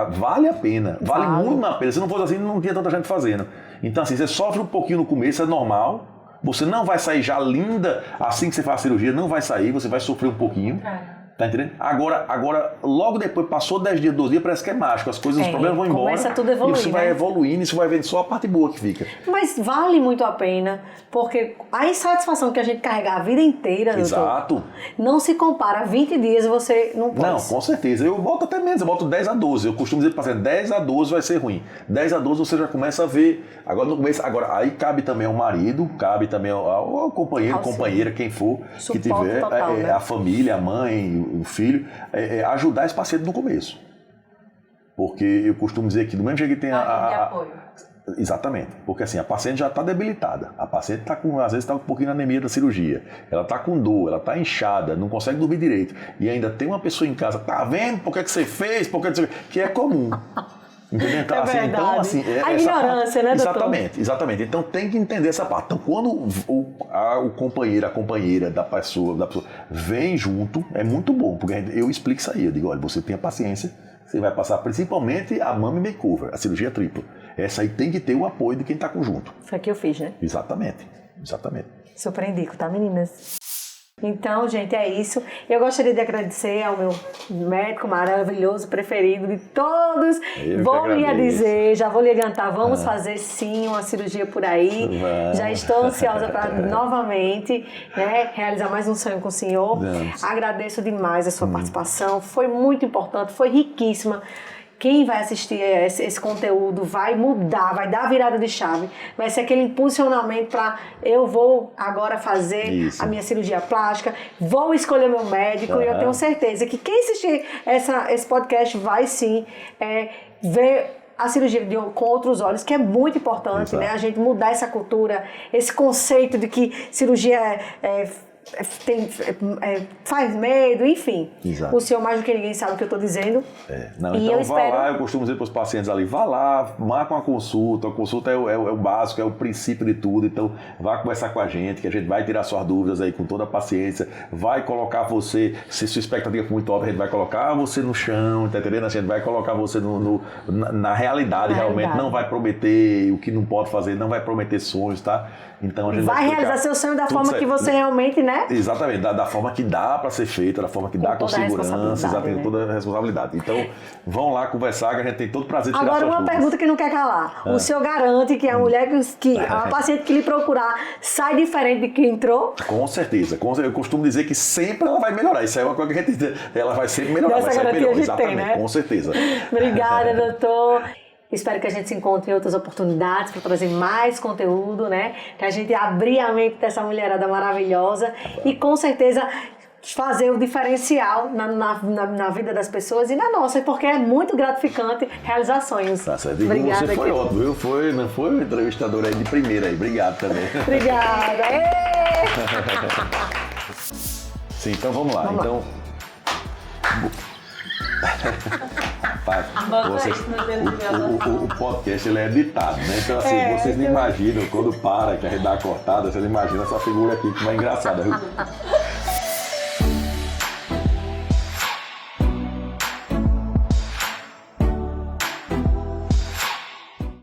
vale a pena, vale muito a pena. Se não fosse assim, não tinha tanta gente fazendo. Então assim, você sofre um pouquinho no começo, é normal. Você não vai sair já linda assim que você faz a cirurgia, não vai sair, você vai sofrer um pouquinho. Tá entendendo? Agora, logo depois, passou 10 dias, 12 dias, parece que é mágico. As coisas, os problemas vão embora. Começa tudo a evoluir, e você vai evoluindo, isso vai vendo só a parte boa que fica. Mas vale muito a pena, porque a insatisfação que a gente carrega a vida inteira, Exato. Doutor, não se compara a 20 dias você não pode. Não, com certeza. Eu boto até menos, eu boto 10 a 12. Eu costumo dizer para o paciente, 10 a 12 vai ser ruim. 10 a 12 você já começa a ver. Agora, no começo, aí cabe também ao marido, cabe também ao companheiro, companheira, quem for, suporte que tiver, total, né? a família, a mãe, o filho, ajudar esse paciente no começo. Porque eu costumo dizer que do mesmo jeito que tem apoio. Exatamente, porque assim, a paciente já está debilitada, a paciente está às vezes está com um pouquinho de anemia da cirurgia, ela está com dor, ela está inchada, não consegue dormir direito, e ainda tem uma pessoa em casa, tá vendo por que você fez, que é comum. Entendeu? Então, verdade. Assim, a ignorância, né, doutor? Exatamente. Então tem que entender essa parte. Então, quando o companheiro, a companheira da pessoa vem junto, é muito bom, porque eu explico isso aí. Eu digo, olha, você tenha paciência, você vai passar principalmente a Mami Makeover, a cirurgia tripla. Essa aí tem que ter o apoio de quem está junto. Foi o que eu fiz, né? Exatamente. Surpreendi, tá, meninas? Então, gente, é isso. Eu gostaria de agradecer ao meu médico maravilhoso, preferido de todos. Já vou lhe adiantar, vamos fazer sim uma cirurgia por aí. Já estou ansiosa para novamente, né, realizar mais um sonho com o senhor. Agradeço demais a sua participação, foi muito importante, foi riquíssima. Quem vai assistir esse conteúdo vai mudar, vai dar a virada de chave, vai ser aquele impulsionamento para eu vou agora fazer a minha cirurgia plástica, vou escolher meu médico e eu tenho certeza que quem assistir esse podcast vai sim ver a cirurgia com outros olhos, que é muito importante, né? A gente mudar essa cultura, esse conceito de que cirurgia faz medo, enfim. Exato. O senhor mais do que ninguém sabe o que eu estou dizendo. Então vá lá, eu costumo dizer para os pacientes ali, vá lá, marca uma consulta, a consulta é o básico, é o princípio de tudo, então vá conversar com a gente, que a gente vai tirar suas dúvidas aí com toda a paciência, vai colocar você, se sua expectativa for muito alta, a gente vai colocar você no chão, tá entendendo? A gente vai colocar você na realidade, realmente, não vai prometer o que não pode fazer, não vai prometer sonhos, tá? Então a gente vai realizar seu sonho da forma que você realmente, né? Exatamente, da forma que dá para ser feita, da forma que dá com segurança, exatamente, toda a responsabilidade. Então, vão lá conversar, que a gente tem todo o prazer de tirar suas dúvidas. Agora, uma pergunta que não quer calar. O senhor garante que a mulher, a paciente que lhe procurar, sai diferente de que entrou? Com certeza. Eu costumo dizer que sempre ela vai melhorar. Isso é uma coisa que a gente ela vai sempre melhorar, vai ser melhor. Exatamente, tem, né? Com certeza. Obrigada, doutor. Espero que a gente se encontre em outras oportunidades para trazer mais conteúdo, né? Que a gente abrir a mente dessa mulherada maravilhosa e com certeza fazer o diferencial na vida das pessoas e na nossa, porque é muito gratificante realizar sonhos. Tá certo. Obrigada. Você foi ótimo, viu? Não foi um entrevistador aí de primeira aí. Obrigado também. Obrigada. Sim, então vamos lá. Rapaz, o podcast ele é editado, né? Então assim, vocês não imaginam quando para, que a gente dá uma cortada, vocês não imaginam essa figura aqui que é engraçada.